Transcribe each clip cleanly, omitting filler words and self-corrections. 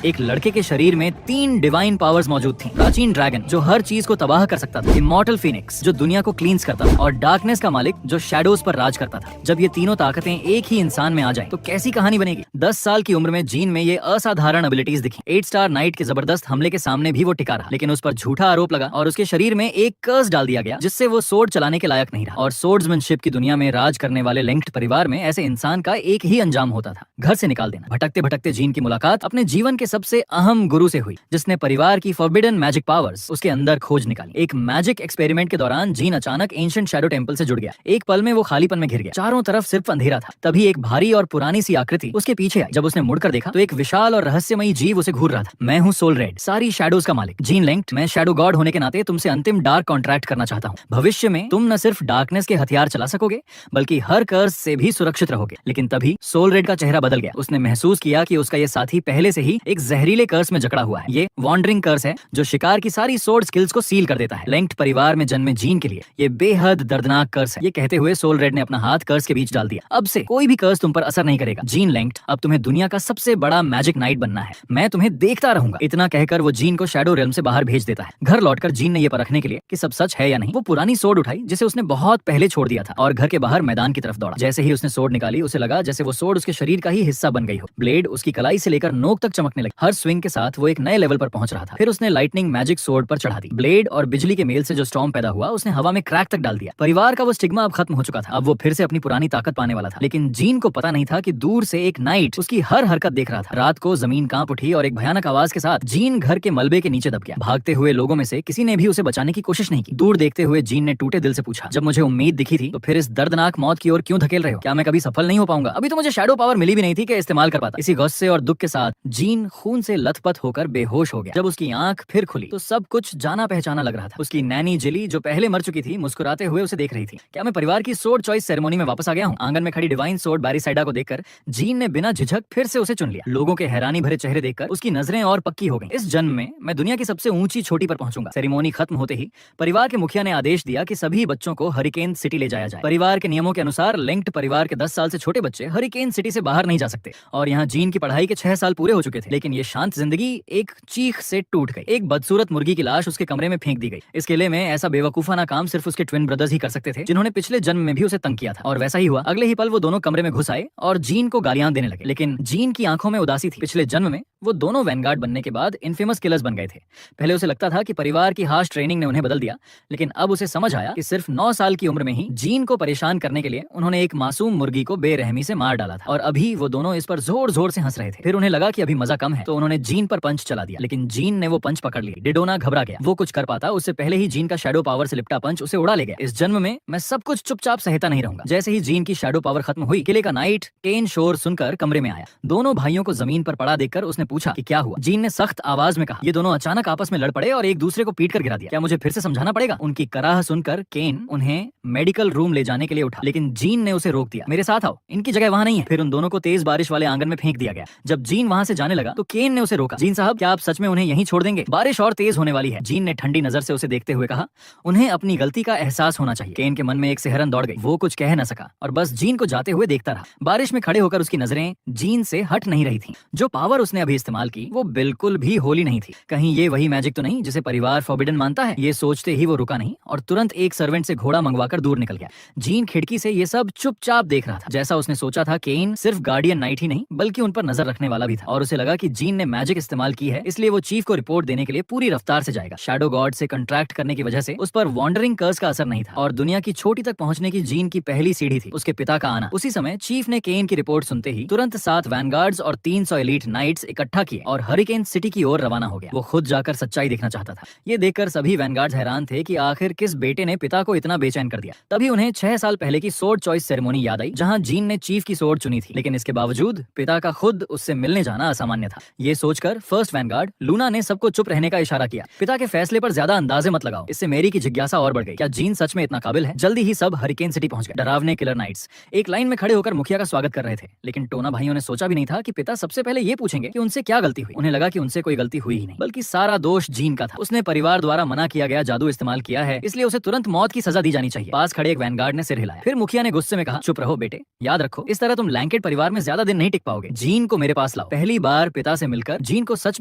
एक लड़के के शरीर में 3 डिवाइन पावर्स मौजूद थी। प्राचीन ड्रैगन जो हर चीज को तबाह कर सकता था, इमॉर्टल फीनिक्स जो दुनिया को क्लींस करता था, और डार्कनेस का मालिक जो शैडोज पर राज करता था। जब ये तीनों ताकतें एक ही इंसान में आ जाएं, तो कैसी कहानी बनेगी। 10 साल की उम्र में जीन में ये असाधारण एबिलिटीज दिखी। 8 स्टार नाइट के जबरदस्त हमले के सामने भी वो टिका रहा, लेकिन उस पर झूठा आरोप लगा और उसके शरीर में एक कर्स डाल दिया गया, जिससे वो सोर्ड चलाने के लायक नहीं रहा। और सोर्ड्समैनशिप की दुनिया में राज करने वाले लिंक्ड परिवार में ऐसे इंसान का एक ही अंजाम होता था, घर से निकाल देना। भटकते भटकते जीन की मुलाकात अपने जीवन के सबसे अहम गुरु से हुई, जिसने परिवार की फॉरबिडन मैजिक पावर्स उसके अंदर खोज निकाली। एक मैजिक एक्सपेरिमेंट के दौरान जीन अचानक एंशिएंट शैडो टेंपल से जुड़ गया। एक पल में वो खालीपन में घिर गया, चारों तरफ सिर्फ अंधेरा था। तभी एक भारी और पुरानी सी आकृति उसके पीछे आई। जब उसने मुड़कर देखा तो एक विशाल और रहस्यमयी जीव उसे घूर रहा था। मैं हूँ सोल रेड, सारी शैडोज का मालिक, जीन लिंक्ड। मैं शैडो गॉड होने के नाते तुमसे अंतिम डार्क कॉन्ट्रैक्ट करना चाहता हूँ। भविष्य में तुम न सिर्फ डार्कनेस के हथियार चला सकोगे, बल्कि हर कर्स से भी सुरक्षित रहोगे। लेकिन तभी सोल रेड का चेहरा बदल गया। उसने महसूस किया कि उसका ये साथी पहले से ही एक जहरीले कर्स में जकड़ा हुआ है। ये वॉन्डरिंग कर्स है जो शिकार की सारी सोर्ड स्किल्स को सील कर देता है। लिंक्ड परिवार में जन्मे जीन के लिए ये बेहद दर्दनाक कर्स है। ये कहते हुए सोल रेड ने अपना हाथ कर्स के बीच डाल दिया। अब से कोई भी कर्स तुम पर असर नहीं करेगा। जीन लिंक्ड, अब तुम्हें दुनिया का सबसे बड़ा मैजिक नाइट बनना है। मैं तुम्हें देखता रहूंगा। इतना कहकर वो जीन को शैडो रेल्म से बाहर भेज देता है। घर लौटकर जीन ने ये परखने के लिए कि सब सच है या नहीं, वो पुरानी सोर्ड उठाई जिसे उसने बहुत पहले छोड़ दिया था, और घर के बाहर मैदान की तरफ दौड़ा। जैसे ही उसने सोर्ड निकाली, उसे लगा जैसे वो सोर्ड उसके शरीर का ही हिस्सा बन गई हो। ब्लेड उसकी कलाई से लेकर नोक तक चमकने लगी। हर स्विंग के साथ वो एक नए लेवल पर पहुंच रहा था। फिर उसने लाइटनिंग मैजिक सोर्ड पर चढ़ा दी। ब्लेड और बिजली के मेल से जो स्टॉर्म पैदा हुआ, उसने हवा में क्रैक तक डाल दिया। परिवार का वो स्टिग्मा अब खत्म हो चुका था। अब वो फिर से अपनी पुरानी ताकत पाने वाला था। लेकिन जीन को पता नहीं था कि दूर से एक नाइट उसकी हर हरकत देख रहा था। रात को जमीन कांप उठी और एक भयानक आवाज के साथ जीन घर के मलबे के नीचे दब गया। भागते हुए लोगों में से किसी ने भी उसे बचाने की कोशिश नहीं की। दूर देखते हुए जीन ने टूटे दिल से पूछा, जब मुझे उम्मीद दिखी थी, तो फिर इस दर्दनाक मौत की ओर क्यों धकेल रहे हो? क्या मैं कभी सफल नहीं हो पाऊंगा? अभी तो मुझे शैडो पावर मिली भी नहीं थी कि इस्तेमाल कर पाता। इसी गुस्से और दुख के साथ जीन खून से लथपथ होकर बेहोश हो गया। जब उसकी आंख फिर खुली तो सब कुछ जाना पहचाना लग रहा था। उसकी नैनी जिली जो पहले मर चुकी थी, मुस्कुराते हुए उसे देख रही थी। क्या मैं परिवार की सोर्ड चॉइस सेरेमनी में वापस आ गया हूँ? आंगन में खड़ी डिवाइन सोर्ड बैरिसाइडा को देखकर जीन ने बिना झिझक फिर से उसे चुन लिया। लोगों के हैरानी भरे चेहरे देखकर उसकी नजरें और पक्की हो गईं। इस जन्म में मैं दुनिया की सबसे ऊंची छोटी पर पहुंचूंगा। सेरेमनी खत्म होते ही परिवार के मुखिया ने आदेश दिया कि सभी बच्चों को हरिकेन सिटी ले जाया जाए। परिवार के नियमों के अनुसार लिंक्ड परिवार के 10 साल से छोटे बच्चे हरिकेन सिटी से बाहर नहीं जा सकते, और यहाँ जीन की पढ़ाई के 6 साल पूरे हो चुके थे। लेकिन ये शांत जिंदगी एक चीख से टूट गई। एक बदसूरत मुर्गी की लाश उसके कमरे में फेंक दी गई। इस किले में ऐसा बेवकूफाना काम सिर्फ उसके ट्विन ब्रदर्स ही कर सकते थे, जिन्होंने पिछले जन्म में भी उसे तंग किया था। और वैसा ही हुआ। अगले ही पल वो दोनों कमरे में घुस आए और जीन को गालियां देने लगे। लेकिन जीन की आंखों में उदासी थी। पिछले जन्म में वो दोनों वैनगार्ड बनने के बाद इनफेमस किलर्स बन गए थे। पहले उसे लगता था कि परिवार की हार्श ट्रेनिंग ने उन्हें बदल दिया, लेकिन अब उसे समझ आया कि सिर्फ 9 साल की उम्र में ही जीन को परेशान करने के लिए उन्होंने एक मासूम मुर्गी को बेरहमी से मार डाला था। और अभी वो दोनों इस पर जोर जोर से हंस रहे थे। फिर उन्हें लगा कि अभी मजा कम है, तो उन्होंने जीन पर पंच चला दिया। लेकिन जीन ने वो पंच पकड़ लिया। डिडोना घबरा गया। वो कुछ कर पाता उससे पहले ही जीन का शैडो पावर से लिपटा पंच उसे उड़ा ले गया। इस जन्म में मैं सब कुछ चुपचाप सहता नहीं रहूंगा। जैसे ही जीन की शैडो पावर खत्म हुई, किले का नाइट केन शोर सुनकर कमरे में आया। दोनों भाइयों को जमीन पर पड़ा देखकर उसने पूछा कि क्या हुआ। जीन ने सख्त आवाज में कहा, ये दोनों अचानक आपस में लड़ पड़े और एक दूसरे को पीट कर गिरा दिया। क्या मुझे फिर से समझाना पड़ेगा? उनकी कराह सुनकर केन उन्हें मेडिकल रूम ले जाने के लिए उठा, लेकिन जीन ने उसे रोक दिया। मेरे साथ आओ, इनकी जगह वहाँ नहीं है। फिर उन दोनों को तेज बारिश वाले आंगन में फेंक दिया गया। जब जीन वहाँ से जाने लगा तो केन ने उसे रोका। जीन साहब, क्या आप सच में उन्हें यहीं छोड़ देंगे? बारिश और तेज होने वाली है। जीन ने ठंडी नजर से उसे देखते हुए कहा, उन्हें अपनी गलती का एहसास होना चाहिए। केन के मन में एक सिहरन दौड़ गई। वो कुछ कह न सका और बस जीन को जाते हुए देखता रहा। बारिश में खड़े होकर उसकी नजरें जीन से हट नहीं रही थी। जो पावर उसने अभी इस्तेमाल की वो बिल्कुल भी होली नहीं थी। कहीं ये वही मैजिक तो नहीं जिसे परिवार फॉरबिडन मानता है? ये सोचते ही वो रुका नहीं और तुरंत एक सर्वेंट से घोड़ा मंगवाकर दूर निकल गया। जीन खिड़की से ये सब चुपचाप देख रहा था। जैसा उसने सोचा था, केन सिर्फ गार्डियन नाइट ही नहीं बल्कि उन पर नजर रखने वाला भी था। और उसे लगा कि जीन ने मैजिक इस्तेमाल की है, इसलिए वो चीफ को रिपोर्ट देने के लिए पूरी रफ्तार से जाएगा। शैडो गॉड से कंट्रैक्ट करने की वजह से उस पर वॉन्डरिंग कर्स का असर नहीं था, और दुनिया की छोटी तक पहुंचने की जीन की पहली सीढ़ी थी उसके पिता का आना। उसी समय चीफ ने केन की रिपोर्ट सुनते ही तुरंत 7 वैनगार्ड्स और 300 एलीट नाइट्स इकट्ठा किए और हरिकेन सिटी की ओर रवाना हो गया। वो खुद जाकर सच्चाई देखना चाहता था। ये देखकर सभी वैनगार्ड्स हैरान थे कि आखिर किस बेटे ने पिता को इतना बेचैन कर दिया। तभी उन्हें 6 साल पहले की सोर्ड चॉइस सेरेमनी याद आई, जहां जीन ने चीफ की सोर्ड चुनी थी। लेकिन इसके बावजूद पिता का खुद उससे मिलने जाना असामान्य था। ये सोचकर फर्स्ट वैनगार्ड लूना ने सबको चुप रहने का इशारा किया। पिता के फैसले पर ज्यादा अंदाजे मत लगाओ। इससे मेरी की जिज्ञासा और बढ़ गई। क्या जीन सच में इतना काबिल है? जल्दी ही सब हरिकेन सिटी पहुंच गए। डरावने किलर नाइट्स एक लाइन में खड़े होकर मुखिया का स्वागत कर रहे थे। लेकिन टोना भाइयों ने सोचा भी नहीं था कि पिता सबसे पहले ये पूछेंगे कि उनसे क्या गलती हुई। उन्हें लगा कि उनसे कोई गलती हुई ही नहीं, बल्कि सारा दोष जीन का था। उसने परिवार द्वारा मना किया गया जादू इस्तेमाल किया है, इसलिए उसे तुरंत मौत की सजा दी जानी चाहिए। पास खड़े एक वैनगार्ड ने सिर हिलाया। फिर मुखिया ने गुस्से में कहा, चुप रहो बेटे, याद रखो इस तरह तुम लैंकेट परिवार में ज्यादा दिन नहीं टिक पाओगे। जीन को मेरे पास लाओ। पहली बार पिता पिता से मिलकर जीन को सच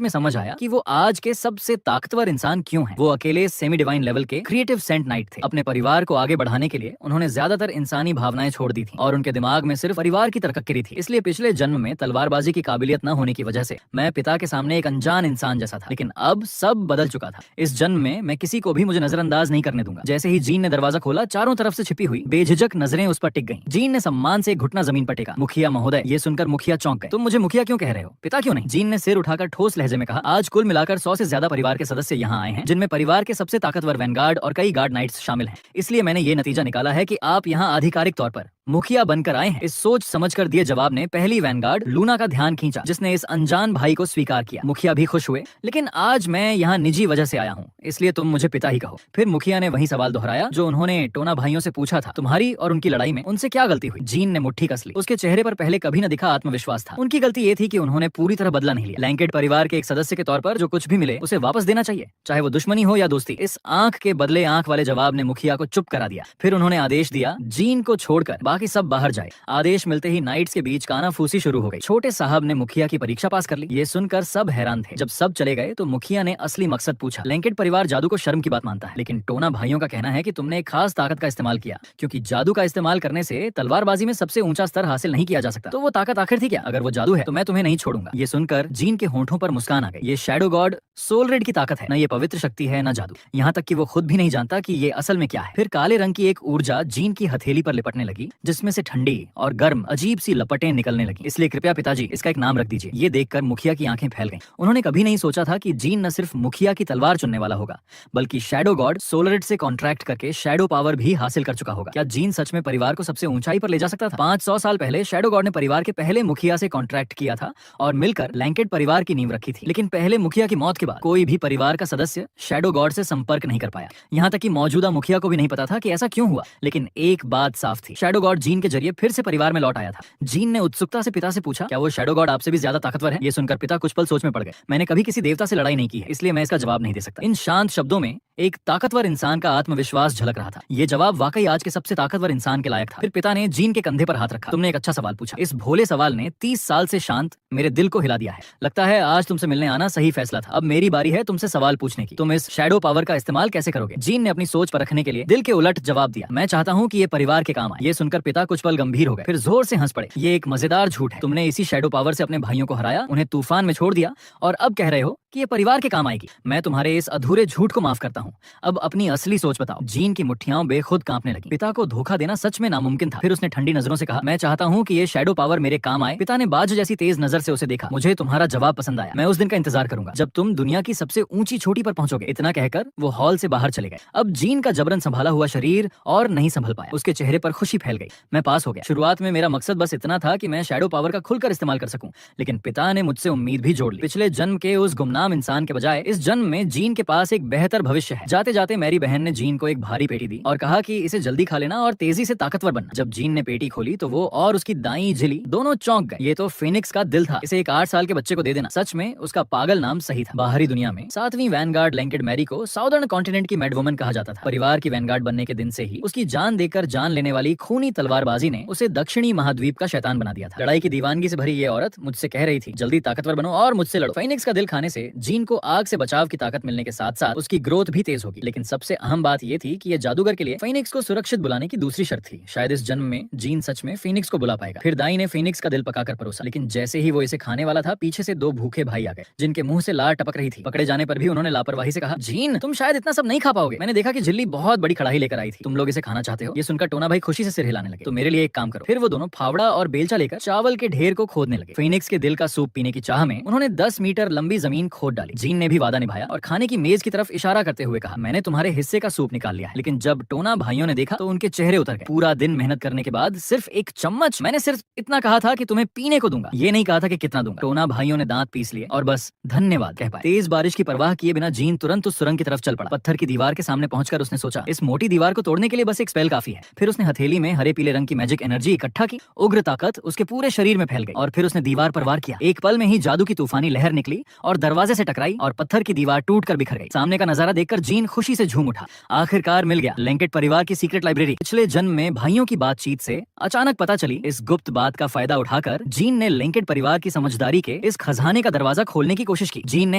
में समझ आया कि वो आज के सबसे ताकतवर इंसान क्यों है। वो अकेले सेमी डिवाइन लेवल के क्रिएटिव सेंट नाइट थे। अपने परिवार को आगे बढ़ाने के लिए उन्होंने ज्यादातर इंसानी भावनाएं छोड़ दी थी और उनके दिमाग में सिर्फ परिवार की तरक्की थी। इसलिए पिछले जन्म में तलवारबाजी की काबिलियत न होने की वजह से मैं पिता के सामने एक अनजान इंसान जैसा था, लेकिन अब सब बदल चुका था। इस जन्म में मैं किसी को भी मुझे नजरअंदाज नहीं करने दूंगा। जैसे ही जीन ने दरवाजा खोला, चारों तरफ से छिपी हुई बेझिझक नजरें उस पर टिक गईं। जीन ने सम्मान से एक घुटना जमीन पर टेका। मुखिया महोदय, ये सुनकर मुखिया चौंक गए। तुम मुझे मुखिया क्यों कह रहे हो, पिता क्यों नहीं? जीन ने सिर उठाकर ठोस लहजे में कहा, आज कुल मिलाकर 100 से ज्यादा परिवार के सदस्य यहाँ आए हैं, जिनमें परिवार के सबसे ताकतवर वैनगार्ड और कई गार्ड नाइट्स शामिल हैं। इसलिए मैंने ये नतीजा निकाला है कि आप यहाँ आधिकारिक तौर पर मुखिया बनकर आए हैं। इस सोच समझकर दिए जवाब ने पहली वैनगार्ड लूना का ध्यान खींचा, जिसने इस अनजान भाई को स्वीकार किया। मुखिया भी खुश हुए, लेकिन आज मैं यहाँ निजी वजह से आया हूँ, इसलिए तुम मुझे पिता ही कहो। फिर मुखिया ने वही सवाल दोहराया जो उन्होंने टोना भाइयों से पूछा था, तुम्हारी और उनकी लड़ाई में उनसे क्या गलती हुई? जीन ने मुट्ठी कस ली। उसके चेहरे पर पहले कभी न दिखा आत्मविश्वास था। उनकी गलती ये थी कि उन्होंने पूरी तरह बदला नहीं लिया। लैंकेट परिवार के एक सदस्य के तौर पर जो कुछ भी मिले उसे वापस देना चाहिए, चाहे वो दुश्मनी हो या दोस्ती। इस आंख के बदले आंख वाले जवाब ने मुखिया को चुप करा दिया। फिर उन्होंने आदेश दिया, जीन को छोड़कर बाकी सब बाहर जाए। आदेश मिलते ही नाइट्स के बीच कानाफूसी शुरू हो गई। छोटे साहब ने मुखिया की परीक्षा पास कर ली। ये सुनकर सब हैरान थे। जब सब चले गए तो मुखिया ने असली मकसद पूछा। लैंकेट परिवार जादू को शर्म की बात मानता है, लेकिन टोना भाइयों का कहना है कि तुमने एक खास ताकत का इस्तेमाल किया, क्योंकि जादू का इस्तेमाल करने से तलवारबाजी में सबसे ऊंचा स्तर हासिल नहीं किया जा सकता। तो वो ताकत आखिर थी क्या? अगर वो जादू है तो मैं तुम्हें नहीं छोड़ूंगा। ये सुनकर जीन के होंठों पर मुस्कान आ गई। ये शैडो गॉड सोलरेड की ताकत है, न ये पवित्र शक्ति है न जादू। यहाँ तक कि वो खुद भी नहीं जानता कि ये असल में क्या है। फिर काले रंग की एक ऊर्जा जीन की हथेली पर लिपटने लगी, जिसमें से ठंडी और गर्म अजीब सी लपटें निकलने लगी। इसलिए कृपया पिताजी इसका एक नाम रख दीजिए। ये देखकर मुखिया की आंखें फैल गईं। उन्होंने कभी नहीं सोचा था कि जीन न सिर्फ मुखिया की तलवार चुनने वाला होगा, बल्कि शैडो गॉड सोलरेड से कॉन्ट्रैक्ट करके शैडो पावर भी हासिल कर चुका होगा। क्या जीन सच में परिवार को सबसे ऊंचाई पर ले जा सकता था? 500 साल पहले शैडो गॉड ने परिवार के पहले मुखिया से कॉन्ट्रैक्ट किया था और मिलकर लैंकेट परिवार की नींव रखी थी। लेकिन पहले मुखिया की मौत के बाद कोई भी परिवार का सदस्य शैडो गॉड से संपर्क नहीं कर पाया। यहाँ तक कि मौजूदा मुखिया को भी नहीं पता था कि ऐसा क्यों हुआ। लेकिन एक बात साफ थी, शैडो गॉड जीन के जरिए फिर से परिवार में लौट आया था। जीन ने उत्सुकता से पिता से पूछा, क्या वो शैडो गॉड आपसे भी ज्यादा ताकतवर है? ये सुनकर पिता कुछ पल सोच में पड़ गए। मैंने कभी किसी देवता से लड़ाई नहीं की है, इसलिए मैं इसका जवाब नहीं दे सकता। इन शांत शब्दों में एक ताकतवर इंसान का आत्मविश्वास झलक रहा था। ये जवाब वाकई आज के सबसे ताकतवर इंसान के लायक था। फिर पिता ने जीन के कंधे पर हाथ रखा। तुमने एक अच्छा सवाल पूछा। इस भोले सवाल ने 30 साल से शांत मेरे दिल को हिला दिया है। लगता है आज तुमसे मिलने आना सही फैसला था। अब मेरी बारी है तुमसे सवाल पूछने की। तुम इस शैडो पावर का इस्तेमाल कैसे करोगे? जीन ने अपनी सोच पर रखने के लिए दिल के उलट जवाब दिया। मैं चाहता हूँ कि ये परिवार के काम आए। ये सुनकर पिता कुछ पल गंभीर हो गए, फिर जोर से हंस पड़े। ये एक मजेदार झूठ है। तुमने इसी शैडो पावर से अपने भाइयों को हराया, उन्हें तूफान में छोड़ दिया और अब कह रहे हो कि ये परिवार के काम आएगी। मैं तुम्हारे इस अधूरे झूठ को माफ करता हूँ। अब अपनी असली सोच बताओ। जीन की मुट्ठियां बेखुद कांपने लगी। पिता को धोखा देना सच में नामुमकिन था। फिर उसने ठंडी नजरों से कहा, मैं चाहता हूँ कि ये शैडो पावर मेरे काम आए। पिता ने बाज जैसी तेज नजर से उसे देखा। मुझे तुम्हारा जवाब पसंद आया। मैं उस दिन का इंतजार करूंगा जब तुम दुनिया की सबसे ऊंची चोटी पर पहुंचोगे। इतना कहकर वो हॉल से बाहर चले गए। अब जीन का जबरन संभाला हुआ शरीर और नहीं संभल पाया। उसके चेहरे पर खुशी फैल गई। मैं पास हो गया। शुरुआत में मेरा मकसद बस इतना था कि मैं शैडो पावर का खुलकर इस्तेमाल कर सकूं, लेकिन पिता ने मुझसे उम्मीद भी जोड़ ली। पिछले जन्म के उस गुमनाम इंसान के बजाय इस जन्म में जीन के पास एक बेहतर भविष्य है। जाते जाते मेरी बहन ने जीन को एक भारी पेटी दी और कहा कि इसे जल्दी खा लेना और तेजी से ताकतवर बनना। जब जीन ने पेटी खोली तो वो और उसकी दाई झिली दोनों चौंक गए। ये तो फिनिक्स का दिल था। इसे एक 8 साल के बच्चे को दे देना। सच में उसका पागल नाम सही था। बाहरी दुनिया में 7वीं वैनगार्ड लैंकेट मैरी को साउदर्न कॉन्टिनेंट की मैड वुमन कहा जाता था। परिवार की वैनगार्ड बनने के दिन से ही उसकी जान देकर जान लेने वाली खूनी तलवारबाजी ने उसे दक्षिणी महाद्वीप का शैतान बना दिया था। लड़ाई की दीवानगी से भरी ये औरत मुझसे कह रही थी, जल्दी ताकतवर बनो और मुझसे लड़ो। फिनिक्स का दिल खाने से जीन को आग से बचाव की ताकत मिलने के साथ साथ उसकी ग्रोथ भी तेज होगी। लेकिन सबसे अहम बात ये थी कि ये जादूगर के लिए फिनिक्स को सुरक्षित बुलाने की दूसरी शर्त थी। शायद इस जन्म में जीन सच में फिनिक्स को बुला पाएगा। फिर दाई ने फिनिक्स का दिल पकाकर परोसा, लेकिन जैसे ही वो इसे खाने वाला था, पीछे से 2 भूखे भाई आ गए, जिनके मुंह से लार टपक रही थी। पकड़े जाने पर भी उन्होंने लापरवाही से कहा, जीन तुम शायद इतना सब नहीं खा पाओगे। मैंने देखा कि झिल्ली बहुत बड़ी कड़ाही लेकर आई थी। तुम लोग इसे खाना चाहते हो? ये सुनकर टोना भाई खुशी से सिर हिलाने लगे। तो मेरे लिए एक काम करो। फिर वो दोनों फावड़ा और बेलचा लेकर चावल के ढेर को खोदने लगे। फिनिक्स के दिल का सूप पीने की चाह में उन्होंने 10 मीटर लंबी जमीन खोद डाली। जीन ने भी वादा निभाया और खाने की मेज की तरफ इशारा करते हुए कहा, मैंने तुम्हारे हिस्से का सूप निकाल लिया है। लेकिन जब टोना भाइयों ने देखा तो उनके चेहरे उतर गए। पूरा दिन मेहनत करने के बाद सिर्फ एक चम्मच। मैंने सिर्फ इतना कहा था कि तुम्हें पीने को दूंगा, ये नहीं कहा था कि कितना दूंगा। टोना भाइयों ने दांत पीस लिए और बस धन्यवाद कह पाए। तेज बारिश की परवाह किए बिना जीन तुरंत उस सुरंग की तरफ चल पड़ा। पत्थर की दीवार के सामने पहुंचकर उसने सोचा, इस मोटी दीवार को तोड़ने के लिए बस एक स्पेल काफी है। फिर उसने हथेली में हरे पीले रंग की मैजिक एनर्जी इकट्ठा की। उग्र ताकत उसके पूरे शरीर में फैल गई और फिर उसने दीवार पर वार किया। एक पल में ही जादू की तूफानी लहर निकली और दरवाजा दरवाजे से टकराई और पत्थर की दीवार टूट कर बिखर गई। सामने का नजारा देखकर जीन खुशी से झूम उठा। आखिरकार मिल गया लैंकेट परिवार की सीक्रेट लाइब्रेरी। पिछले जन्म में भाइयों की बातचीत से अचानक पता चली इस गुप्त बात का फायदा उठाकर जीन ने लैंकेट परिवार की समझदारी के इस खजाने का दरवाजा खोलने की कोशिश की। जीन ने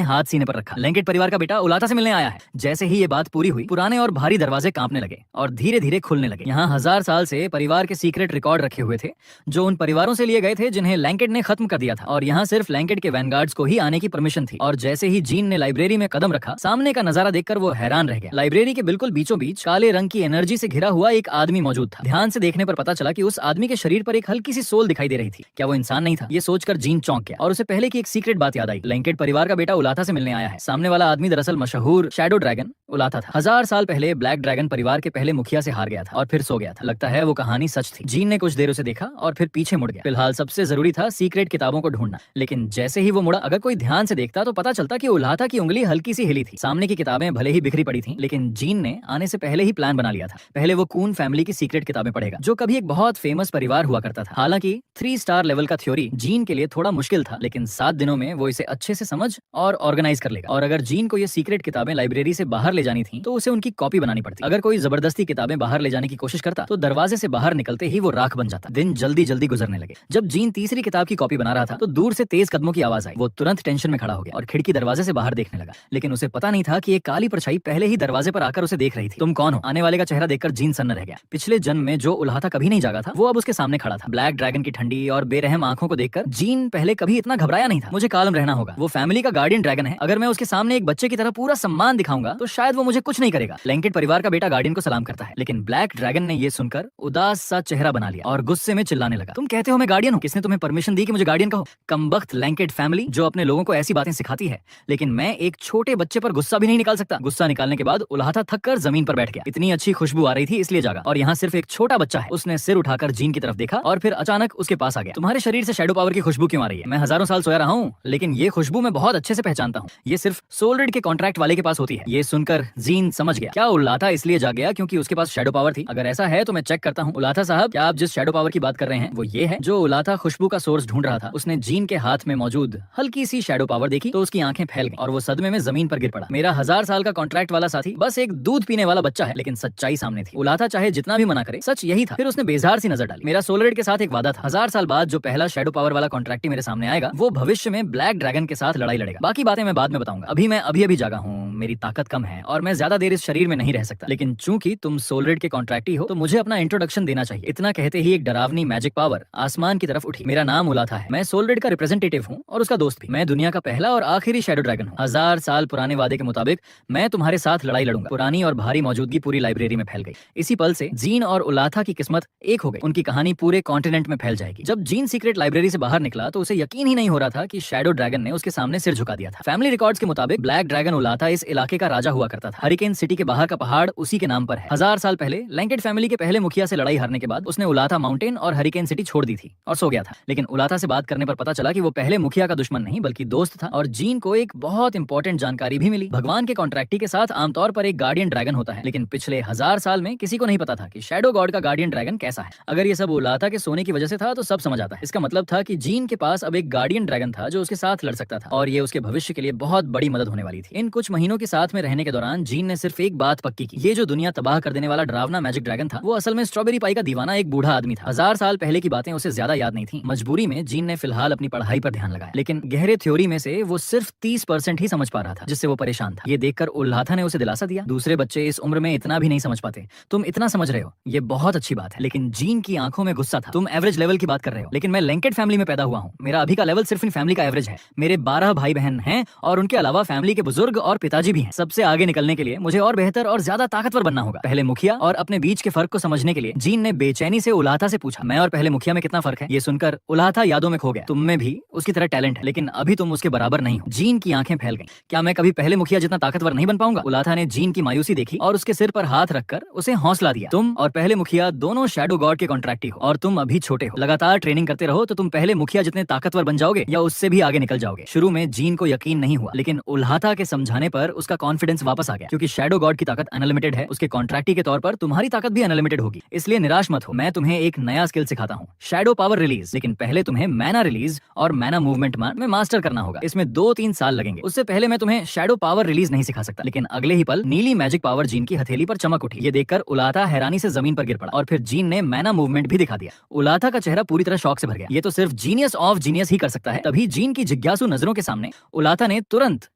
हाथ सीने पर रखा। लैंकेट परिवार का बेटा उलाथा से मिलने आया है। जैसे ही ये बात पूरी हुई, पुराने और भारी दरवाजे कांपने लगे और धीरे धीरे खुलने लगे। यहाँ 1000 साल से परिवार के सीक्रेट रिकॉर्ड रखे हुए थे, जो उन परिवारों से लिए गए थे जिन्हें लैंकेट ने खत्म कर दिया था। और यहाँ सिर्फ लैंकेट के वैनगार्ड्स को ही आने की परमिशन थी। और जैसे ही जीन ने लाइब्रेरी में कदम रखा, सामने का नजारा देखकर वो हैरान रह गया। लाइब्रेरी के बिल्कुल बीचों बीच काले रंग की एनर्जी से घिरा हुआ एक आदमी मौजूद था। ध्यान से देखने पर पता चला कि उस आदमी के शरीर पर एक हल्की सी सोल दिखाई दे रही थी। क्या वो इंसान नहीं था? ये सोचकर जीन चौंक गया और उसे पहले की एक सीक्रेट बात याद आई। लैंकेट परिवार का बेटा उलाथा से मिलने आया है। सामने वाला आदमी दरअसल मशहूर शैडो ड्रैगन उलाथा था। 1000 साल पहले ब्लैक ड्रैगन परिवार के पहले मुखिया से हार गया था और फिर सो गया था। लगता है वो कहानी सच थी। जीन ने कुछ देर उसे देखा और फिर पीछे मुड़ गया। फिलहाल सबसे जरूरी था सीक्रेट किताबों को ढूंढना। लेकिन जैसे ही वो मुड़ा, अगर कोई ध्यान से देखता तो पता चलता कि उलाथा की उंगली हल्की सी हिली थी। सामने की किताबें भले ही बिखरी पड़ी थी, लेकिन जीन ने आने से पहले ही प्लान बना लिया था। पहले वो कून फैमिली की सीक्रेट किताबें पढ़ेगा, जो कभी एक बहुत फेमस परिवार हुआ करता था। हालांकि 3 स्टार लेवल का थ्योरी जीन के लिए थोड़ा मुश्किल था, लेकिन 7 दिनों में वो इसे अच्छे से समझ और ऑर्गेनाइज कर लेगा। और अगर जीन को ये सीक्रेट किताबें लाइब्रेरी से बाहर ले जानी थी, तो उसे उनकी कॉपी बनानी पड़ती। अगर कोई जबरदस्ती किताबें बाहर ले जाने की कोशिश करता, तो दरवाजे से बाहर निकलते ही वो राख बन जाता। दिन जल्दी जल्दी गुजरने लगे। जब जीन तीसरी किताब की कॉपी बना रहा था, तो दूर से तेज कदमों की आवाज आई। वो तुरंत टेंशन में खड़ा हो गया और खिड़की दरवाजे से बाहर देखने लगा। लेकिन उसे पता नहीं था कि एक काली परछाई पहले ही दरवाजे पर आकर उसे देख रही थी। तुम कौन हो? आने वाले का चेहरा देखकर जीन सन्न रह गया। पिछले जन्म में जो उलाथा कभी नहीं जागा था, वो अब उसके सामने खड़ा था। ब्लैक ड्रैगन की ठंडी और बेरहम आंखों को देखकर जीन पहले कभी इतना घबराया नहीं था। मुझे कालम रहना होगा। वो फैमिली का गार्डियन ड्रैगन है। अगर मैं उसके सामने एक बच्चे की तरह पूरा सम्मान दिखाऊंगा, तो शायद वो मुझे कुछ नहीं करेगा। लैंकेट परिवार का बेटा गार्डियन को सलाम करता है, लेकिन ब्लैक ड्रैगन ने ये सुनकर उदास सा चेहरा बना लिया और गुस्से में चिल्लाने लगा। तुम कहते हो मैं गार्डियन हूँ? किसने तुम्हें परमिशन दी कि मुझे गार्डियन कहो? कमबख्त लैंकेट फैमिली जो अपने लोगों को ऐसी बातें सिखाती है। लेकिन मैं एक छोटे बच्चे पर गुस्सा भी नहीं निकाल सकता। गुस्सा निकालने के बाद उलाथा थक कर जमीन पर बैठ गया। इतनी अच्छी खुशबू आ रही थी इसलिए जागा, और यहाँ सिर्फ एक छोटा बच्चा है। उसने सिर उठाकर जीन की तरफ देखा और फिर अचानक उसके पास आ गया। तुम्हारे शरीर से शैडो पावर की खुशबू क्यों आ रही है? मैं हजारों साल सोया रहा हूँ, लेकिन ये खुशबू मैं बहुत अच्छे से पहचानता हूँ। ये सिर्फ सोल रेड के कॉन्ट्रैक्ट वाले के पास होती है। ये सुनकर जीन समझ गया। क्या उलाथा इसलिए जाग गया क्योंकि उसके पास शैडो पावर थी? अगर ऐसा है तो मैं चेक करता हूँ। उलाथा साहब, क्या आप जिस शैडो पावर की बात कर रहे हैं वो ये है? जो उलाथा खुशबू का सोर्स ढूंढ रहा था, उसने जीन के हाथ में मौजूद हल्की सी शैडो पावर देखी तो उसकी आंखें फैल गईं और वो सदमे में जमीन पर गिर पड़ा। मेरा 1000 साल का कॉन्ट्रैक्ट वाला साथी बस एक दूध पीने वाला बच्चा है। लेकिन सच्चाई सामने थी। उलाथा चाहे जितना भी मना करे, सच यही था। फिर उसने बेजार सी नजर डाली। मेरा सोलरेड के साथ एक वादा था। 1000 साल बाद जो पहला शैडो पावर वाला कॉन्ट्रैक्टी मेरे सामने आएगा, वो भविष्य में ब्लैक ड्रैगन के साथ लड़ाई लड़ेगा। बाकी बातें मैं बाद में बताऊंगा। अभी मैं अभी जागा हूँ, मेरी ताकत कम है और मैं ज्यादा देर इस शरीर में नहीं रह सकता। लेकिन चूंकि तुम सोलरेड के कॉन्ट्रैक्टी हो, तो मुझे अपना इंट्रोडक्शन देना चाहिए। इतना कहते ही एक डरावनी मैजिक पावर आसमान की तरफ उठी। मेरा नाम उलाथा है। मैं सोलरेड का रिप्रेजेंटेटिव हूँ और उसका दोस्त भी। मैं दुनिया का पहला और आखिरी शैडो ड्रैगन हूँ। 1000 साल पुराने वादे के मुताबिक मैं तुम्हारे साथ लड़ाई लड़ूंगा। पुरानी और भारी मौजूदगी पूरी लाइब्रेरी में फैल गई। इसी पल से जीन और उलाथा की किस्मत एक हो गई। उनकी कहानी पूरे कॉन्टिनेंट में फैल जाएगी। जब जीन सीक्रेट लाइब्रेरी से बाहर निकला, तो उसे यकीन ही नहीं हो रहा था कि शैडो ड्रैगन ने उसके सामने सिर झुका दिया था। फैमिली रिकॉर्ड्स के मुताबिक ब्लैक ड्रैगन उलाथा इस इलाके का राजा हुआ करता था। हरिकेन सिटी के बाहर का पहाड़ उसी के नाम पर है। 1000 साल पहले लैंकेट फैमिली के पहले मुखिया से लड़ाई हारने के बाद उसने उलाथा माउंटेन और हरिकेन सिटी छोड़ दी थी और सो गया था। लेकिन उलाथा से बात करने पर पता चला कि वो पहले मुखिया का दुश्मन नहीं बल्कि दोस्त था। और जीन को एक बहुत इंपॉर्टेंट जानकारी भी मिली। भगवान के कॉन्ट्रैक्टी के साथ आमतौर पर एक गार्डियन ड्रैगन होता है, लेकिन पिछले 1000 साल में किसी को नहीं पता था कि शैडो गॉड का गार्डियन ड्रैगन कैसा है। अगर ये सब उलाथा के सोने की वजह से था, तो सब समझ आता है। इसका मतलब था कि जीन के पास अब एक गार्डियन ड्रैगन था जो उसके साथ लड़ सकता था, और ये उसके भविष्य के लिए बहुत बड़ी मदद होने वाली थी। इन कुछ महीनों के साथ में रहने के दौरान जीन ने सिर्फ एक बात पक्की की। ये जो दुनिया तबाह कर देने वाला डरावना मैजिक ड्रैगन था, वो असल में स्ट्रॉबेरी पाई का दीवाना एक बूढ़ा आदमी था। 1000 साल पहले की बातें उसे ज्यादा याद नहीं थी। मजबूरी में जीन ने फिलहाल अपनी पढ़ाई पर ध्यान लगाया, लेकिन गहरे थ्योरी में से वो सिर्फ 30% ही समझ पा रहा था, जिससे वो परेशान था। ये देखकर उलाथा ने उसे दिलासा दिया, दूसरे बच्चे इस उम्र में इतना भी नहीं समझ पाते। तुम इतना समझ रहे हो, ये बहुत अच्छी बात है। लेकिन जीन की आंखों में गुस्सा था। तुम एवरेज लेवल की बात कर रहे हो, लेकिन मैं लैंकेट फैमिली में पैदा हुआ हूँ। मेरा अभी का लेवल सिर्फ इन फैमिली का एवरेज है। मेरे 12 भाई बहन हैं और उनके अलावा फैमिली के बुजुर्ग और पिताजी भी हैं। सबसे आगे निकलने के लिए मुझे और बेहतर और ज्यादा ताकतवर बनना होगा। पहले मुखिया और अपने बीच के फर्क को समझने के लिए जीन ने बेचैनी से उलाथा से पूछा, मैं और पहले मुखिया में कितना फर्क है? ये सुनकर उलाथा यादों में खो गया। तुम में भी उसकी तरह टैलेंट है, लेकिन अभी तुम उसके बराबर नहीं हो। जीन की आंखें फैल गईं। क्या मैं कभी पहले मुखिया जितना ताकतवर नहीं बन पाऊंगा? उलाथा ने जीन की मायूसी देखी और उसके सिर पर हाथ रखकर उसे हौसला दिया। तुम और पहले मुखिया दोनों शैडो गॉड के कॉन्ट्रैक्टी हो और तुम अभी छोटे हो। लगातार ट्रेनिंग करते रहो तो तुम पहले मुखिया जितने ताकतवर बन जाओगे या उससे भी आगे निकल जाओगे। शुरू में जीन को यकीन नहीं हुआ, लेकिन उलाथा के समझाने पर उसका कॉन्फिडेंस वापस आ गया, क्योंकि शैडो गॉड की ताकत अनलिमिटेड है, उसके कॉन्ट्रैक्टी के तौर पर तुम्हारी ताकत भी अनलिमिटेड होगी। इसलिए निराश मत हो, मैं तुम्हें एक नया स्किल सिखाता हूँ, शैडो पावर रिलीज। लेकिन पहले तुम्हें मैना रिलीज और मैना मूवमेंट में मास्टर करना होगा। इसमें 2-3 साल लगेंगे। उससे पहले मैं तुम्हें शैडो पावर रिलीज नहीं सिखा सकता। लेकिन अगले ही पल नीली मैजिक पावर जीन की हथेली पर चमक उठी। ये देखकर उलाथा हैरानी से जमीन पर गिर पड़ा और फिर जीन ने मैना मूवमेंट भी दिखा दिया। उलाथा का चेहरा पूरी तरह शॉक से भर गया। ये तो सिर्फ जीनियस ऑफ जीनियस ही कर सकता है। तभी जीन की जिज्ञासु नजरों के सामने उलाथा ने तुरंत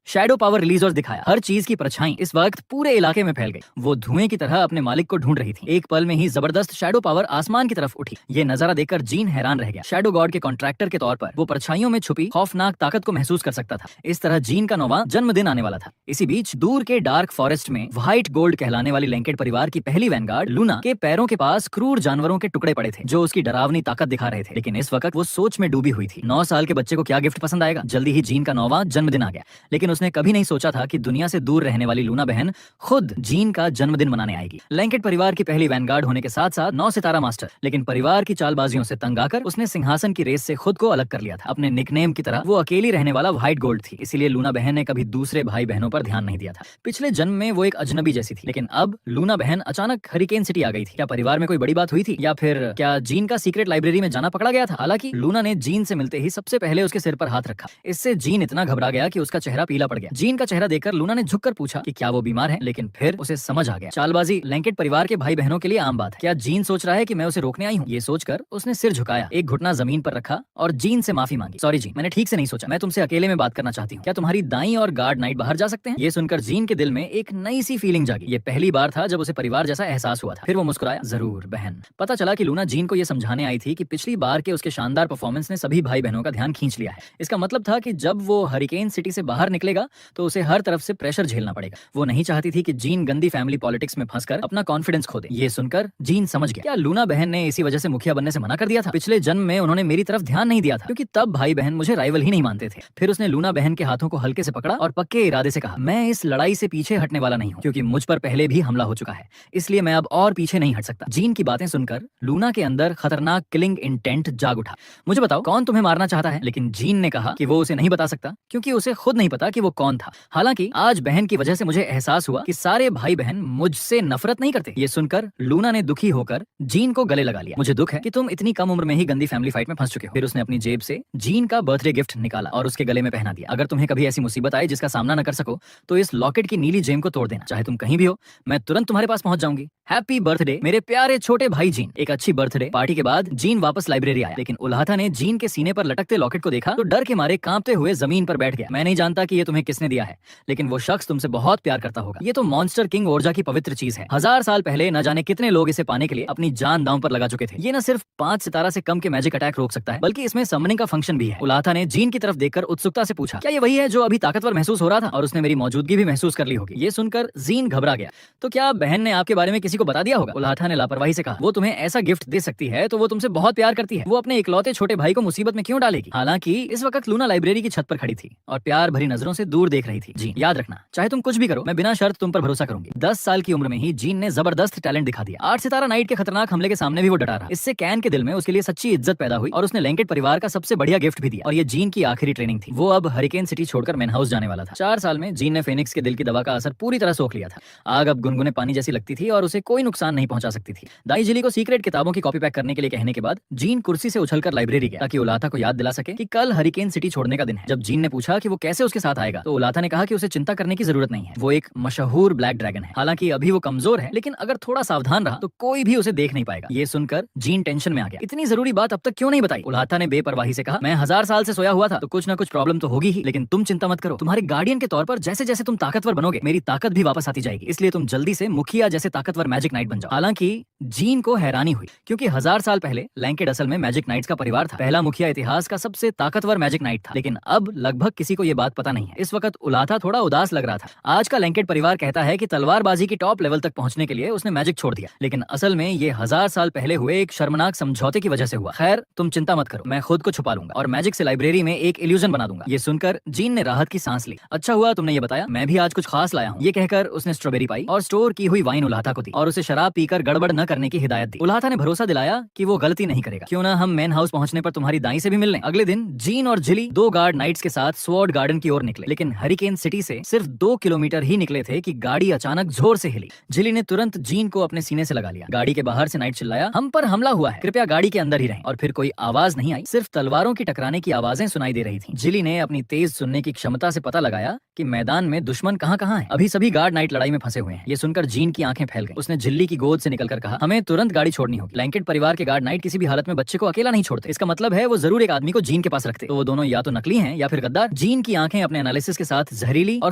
शैडो पावर रिलीज और दिखाया। हर चीज की परछाई इस वक्त पूरे इलाके में फैल गई। वो धुएं की तरह अपने मालिक को ढूंढ रही थी। एक पल में ही जबरदस्त शैडो पावर आसमान की तरफ उठी। ये नजारा देखकर जीन हैरान रह गया। शैडो गॉड के कॉन्ट्रैक्टर के तौर पर वो परछाइयों में छुपी खौफनाक ताकत को महसूस कर सकता था। इस तरह जीन का 9वां जन्मदिन आने वाला था। इसी बीच दूर के डार्क फॉरेस्ट में व्हाइट गोल्ड कहलाने वाली लैंकेड परिवार की पहली वैनगार्ड लूना के पैरों के पास क्रूर जानवरों के टुकड़े पड़े थे, जो उसकी डरावनी ताकत दिखा रहे थे। लेकिन इस वक्त वो सोच में डूबी हुई थी। 9 साल के बच्चे को क्या गिफ्ट पसंद आएगा? जल्दी ही जीन का 9वां जन्मदिन आ गया। लेकिन उसने कभी नहीं सोचा था कि दुनिया से दूर रहने वाली लूना बहन खुद जीन का जन्मदिन मनाने आएगी। लैंकेड परिवार की पहली वैनगार्ड होने के साथ साथ 9 सितारा मास्टर। लेकिन परिवार की चालबाजियों से तंग आकर उसने सिंहासन की रेस से खुद को अलग कर लिया था। अपने निकनेम की तरह वो अकेली रहने वाला व्हाइट गोल्ड थी। इसीलिए लूना बहन ने कभी दूसरे भाई बहनों पर ध्यान नहीं दिया था। पिछले जन्म में वो एक अजनबी जैसी थी। लेकिन अब लूना बहन अचानक हरिकेन सिटी आ गई थी। क्या परिवार में कोई बड़ी बात हुई थी, या फिर क्या जीन का सीक्रेट लाइब्रेरी में जाना पकड़ा गया था? हालांकि लूना ने जीन से मिलते ही सबसे पहले उसके सिर पर हाथ रखा। इससे जीन इतना घबरा गया कि उसका चेहरा पीला पड़ गया। जीन का चेहरा देखकर लूना ने झुककर पूछा कि क्या वो बीमार है, लेकिन फिर उसे समझ आ गया। चालबाजी लैंकेड परिवार के भाई बहनों के लिए आम बात है। क्या जीन सोच रहा है कि मैं उसे रोकने आई हूँ? ये सोचकर उसने सिर झुकाया, एक घुटना जमीन पर रखा और जीन से माफी मांगी। सॉरी जी, मैंने ठीक से नहीं सोचा। मैं तुमसे अकेले में बात करना चाहती हूँ। क्या तुम्हारी दाई और गार्ड नाइट बाहर जा सकते हैं? ये सुनकर जीन के दिल में एक नई सी फीलिंग जागी। ये पहली बार था जब उसे परिवार जैसा एहसास हुआ था। फिर वो मुस्कुराया, जरूर बहन। पता चला कि लूना जीन को ये समझाने आई थी कि पिछली बार के उसके शानदार परफॉर्मेंस ने सभी भाई बहनों का ध्यान खींच लिया है। इसका मतलब था कि जब वो हरिकेन सिटी से बाहर निकलेगा तो उसे हर तरफ से प्रेशर झेलना पड़ेगा। वो नहीं चाहती थी कि जीन गंदी फैमिली पॉलिटिक्स में फंसकर अपना कॉन्फिडेंस खो दे। ये सुनकर जीन समझ गया, क्या लूना बहन ने इसी वजह से मुखिया बनने से मना कर दिया था? पिछले जन्म में उन्होंने मेरी तरफ ध्यान नहीं दिया था, क्योंकि तब भाई बहन मुझे राइवल ही नहीं मानते थे। फिर उसने लूना बहन के हाथों को हल्के से पकड़ा और पक्के इरादे से कहा, मैं इस लड़ाई से पीछे हटने वाला नहीं हूँ, क्योंकि मुझ पर पहले भी हमला हो चुका है, इसलिए मैं अब और पीछे नहीं हट सकता। जीन की बातें सुनकर लूना के अंदर खतरनाक किलिंग इंटेंट जाग उठा। मुझे बताओ, कौन तुम्हें मारना चाहता है? लेकिन जीन ने कहा कि वो उसे नहीं बता सकता, क्योंकि उसे खुद नहीं पता कि वो कौन था। हालांकि आज बहन की वजह से मुझे एहसास हुआ कि सारे भाई बहन मुझसे नफरत नहीं करते। ये सुनकर लूना ने दुखी होकर जीन को गले लगा लिया। मुझे दुख है कि तुम इतनी कम उम्र में ही गंदी फैमिली फाइट में फंस चुके हो। फिर उसने अपनी जेब से जीन का बर्थडे गिफ्ट निकाला और उसके गले में पहना दिया। अगर तुम्हें कभी ऐसी मुसीबत आए जिसका सामना न कर सको तो इस लॉकेट की नीली जेम को तोड़ देना। चाहे तुम कहीं भी हो, मैं तुरंत तुम्हारे पास पहुंच जाऊंगी। हैप्पी बर्थडे मेरे प्यारे छोटे भाई जीन। एक अच्छी बर्थडे पार्टी के बाद जीन वापस लाइब्रेरी आया, लेकिन उल्हाथा ने जीन के सीने पर लटकते लॉकेट को देखा तो डर के मारे कांपते हुए जमीन पर बैठ गया। मैं नहीं जानता कि ये तुम्हें किसने दिया है, लेकिन वो शख्स तुमसे बहुत प्यार करता होगा। ये तो मॉन्स्टर किंग ओरजा की पवित्र चीज है। 1000 साल पहले न जाने कितने लोग इसे पाने के लिए अपनी जान दांव पर लगा चुके थे। ये न सिर्फ 5 सितारा से कम के मैजिक अटैक रोक सकता है, बल्कि इसमें समनिंग का फंक्शन भी है। उल्हाथा ने जीन की तरफ देखकर उत्सुकता से पूछा, क्या ये वही है जो अभी ताकतवर महसूस हो रहा था? और उसने मेरी मौजूदगी भी महसूस कर ली होगी। ये सुनकर जीन घबरा गया। तो क्या बहन ने आपके बारे में किसी को बता दिया होगा? उल्हाथा ने लापरवाही से कहा, वो तुम्हें ऐसा गिफ्ट दे सकती है तो वो तुमसे बहुत प्यार करती है। वो अपने इकलौते छोटे भाई को मुसीबत में क्यों डालेगी? हालांकि इस वक्त लूना लाइब्रेरी की छत पर खड़ी थी और प्यार भरी नजरों से दूर देख रही थी। जीन, याद रखना, चाहे तुम कुछ भी करो, मैं बिना शर्त तुम पर भरोसा करूंगी। 10 साल की उम्र में ही जीन ने जबरदस्त टैलेंट दिखा दिया। 8 सितारा नाइट के खतरनाक हमले के सामने भी वो डटा रहा। इससे कैन के दिल में उसके लिए सच्ची इज्जत पैदा हुई और उसने लैंकेड परिवार का सबसे बढ़िया गिफ्ट भी दिया। और ये जीन की आखिरी ट्रेनिंग थी। वो अब हरिकेन सिटी छोड़कर मैन हाउस जाने वाला था। 4 साल में जीन ने फेनिक्स के दिल की दवा का असर पूरी तरह सोख लिया था। आग अब गुनगुने पानी जैसी लगती थी और उसे कोई नुकसान नहीं पहुंचा सकती थी। दाई जिली को सीक्रेट किताबों की कॉपी पैक करने के लिए कहने के बाद जीन कुर्सी से उछलकर लाइब्रेरी गया, ताकि उल्हाथा को याद दिला सके कि कल हरिकेन सिटी छोड़ने का दिन है। जब जीन ने पूछा कि वो कैसे उसके साथ आएगा, तो उल्हाथा ने कहा कि उसे चिंता करने की जरूरत नहीं है। वो एक मशहूर ब्लैक ड्रैगन है। हालांकि अभी वो कमजोर है, लेकिन अगर थोड़ा सावधान रहा तो कोई भी उसे देख नहीं पाएगा। ये सुनकर जीन टेंशन में आ गया। इतनी जरूरी बात अब तक क्यों नहीं बताई? उल्हाथा ने बेपरवाही से कहा, मैं 1000 साल से सोया हुआ था, तो कुछ ना कुछ प्रॉब्लम तो होगी ही, लेकिन तुम चिंता मत करो। तुम्हारे गार्डियन के तौर पर जैसे जैसे तुम ताकतवर बनोगे, मेरी ताकत भी वापस आती जाएगी। इसलिए तुम जल्दी से मुखिया जैसे ताकतवर मैजिक नाइट बन जाओ। हालांकि जीन को हैरानी हुई, क्योंकि 1000 साल पहले लैंकेड असल में मैजिक नाइट्स का परिवार था। पहला मुखिया इतिहास का सबसे ताकतवर मैजिक नाइट था, लेकिन अब लगभग किसी को ये बात पता नहीं है। इस वक्त उल्हाथा थोड़ा उदास लग रहा था। आज का लैंकेड परिवार कहता है कि तलवारबाजी की टॉप लेवल तक पहुंचने के लिए उसने मैजिक छोड़ दिया, लेकिन असल में ये 1000 साल पहले हुए एक शर्मनाक समझौते की वजह से हुआ। खैर, तुम चिंता मत करो, मैं खुद को छुपा लूंगा और मैजिक से लाइब्रेरी में एक इल्यूजन बना दूंगा। ये सुनकर जीन ने राहत की सांस ली। अच्छा हुआ तुमने ये बताया, मैं भी आज कुछ खास लाया हूँ। ये कहकर उसने स्ट्रॉबेरी पाई और स्टोर की हुई वाइन उल्हाथा को दी और उसे शराब पीकर गड़बड़ न करने की हिदायत दी। उल्हाथा ने भरोसा दिलाया कि वो गलती नहीं करेगा। क्यों ना हम मैन हाउस पहुंचने पर तुम्हारी दाई से भी मिल लें। अगले दिन जीन और जिली 2 गार्ड नाइट्स के साथ स्वॉर्ड गार्डन की ओर निकले, लेकिन हरिकेन सिटी से सिर्फ 2 किलोमीटर ही निकले थे कि गाड़ी अचानक जोर से हिली। जिली ने तुरंत जीन को अपने सीने से लगा लिया। गाड़ी के बाहर से नाइट चिल्लाया, हम पर हमला हुआ है, कृपया गाड़ी के अंदर ही रहें। और फिर कोई आवाज नहीं आई, सिर्फ तलवारों की टकराने की आवाजें सुनाई दे रही थी। जिली ने अपनी तेज सुनने की क्षमता से पता लगाया कि मैदान में दुश्मन कहाँ है। अभी सभी गार्ड नाइट लड़ाई में फंसे हुए हैं। ये सुनकर जीन की आंखें फैल गई। उसने जिल्ली की गोद से निकलकर कहा, हमें तुरंत गाड़ी छोड़नी होगी। ब्लैंकेट परिवार के गार्ड नाइट किसी भी हालत में बच्चे को अकेला नहीं छोड़ते। इसका मतलब है वो जरूर एक आदमी को जीन के पास रखते। तो वो दोनों या तो नकली हैं या फिर गद्दार। जीन की आंखें अपने एनालिसिस के साथ जहरीली और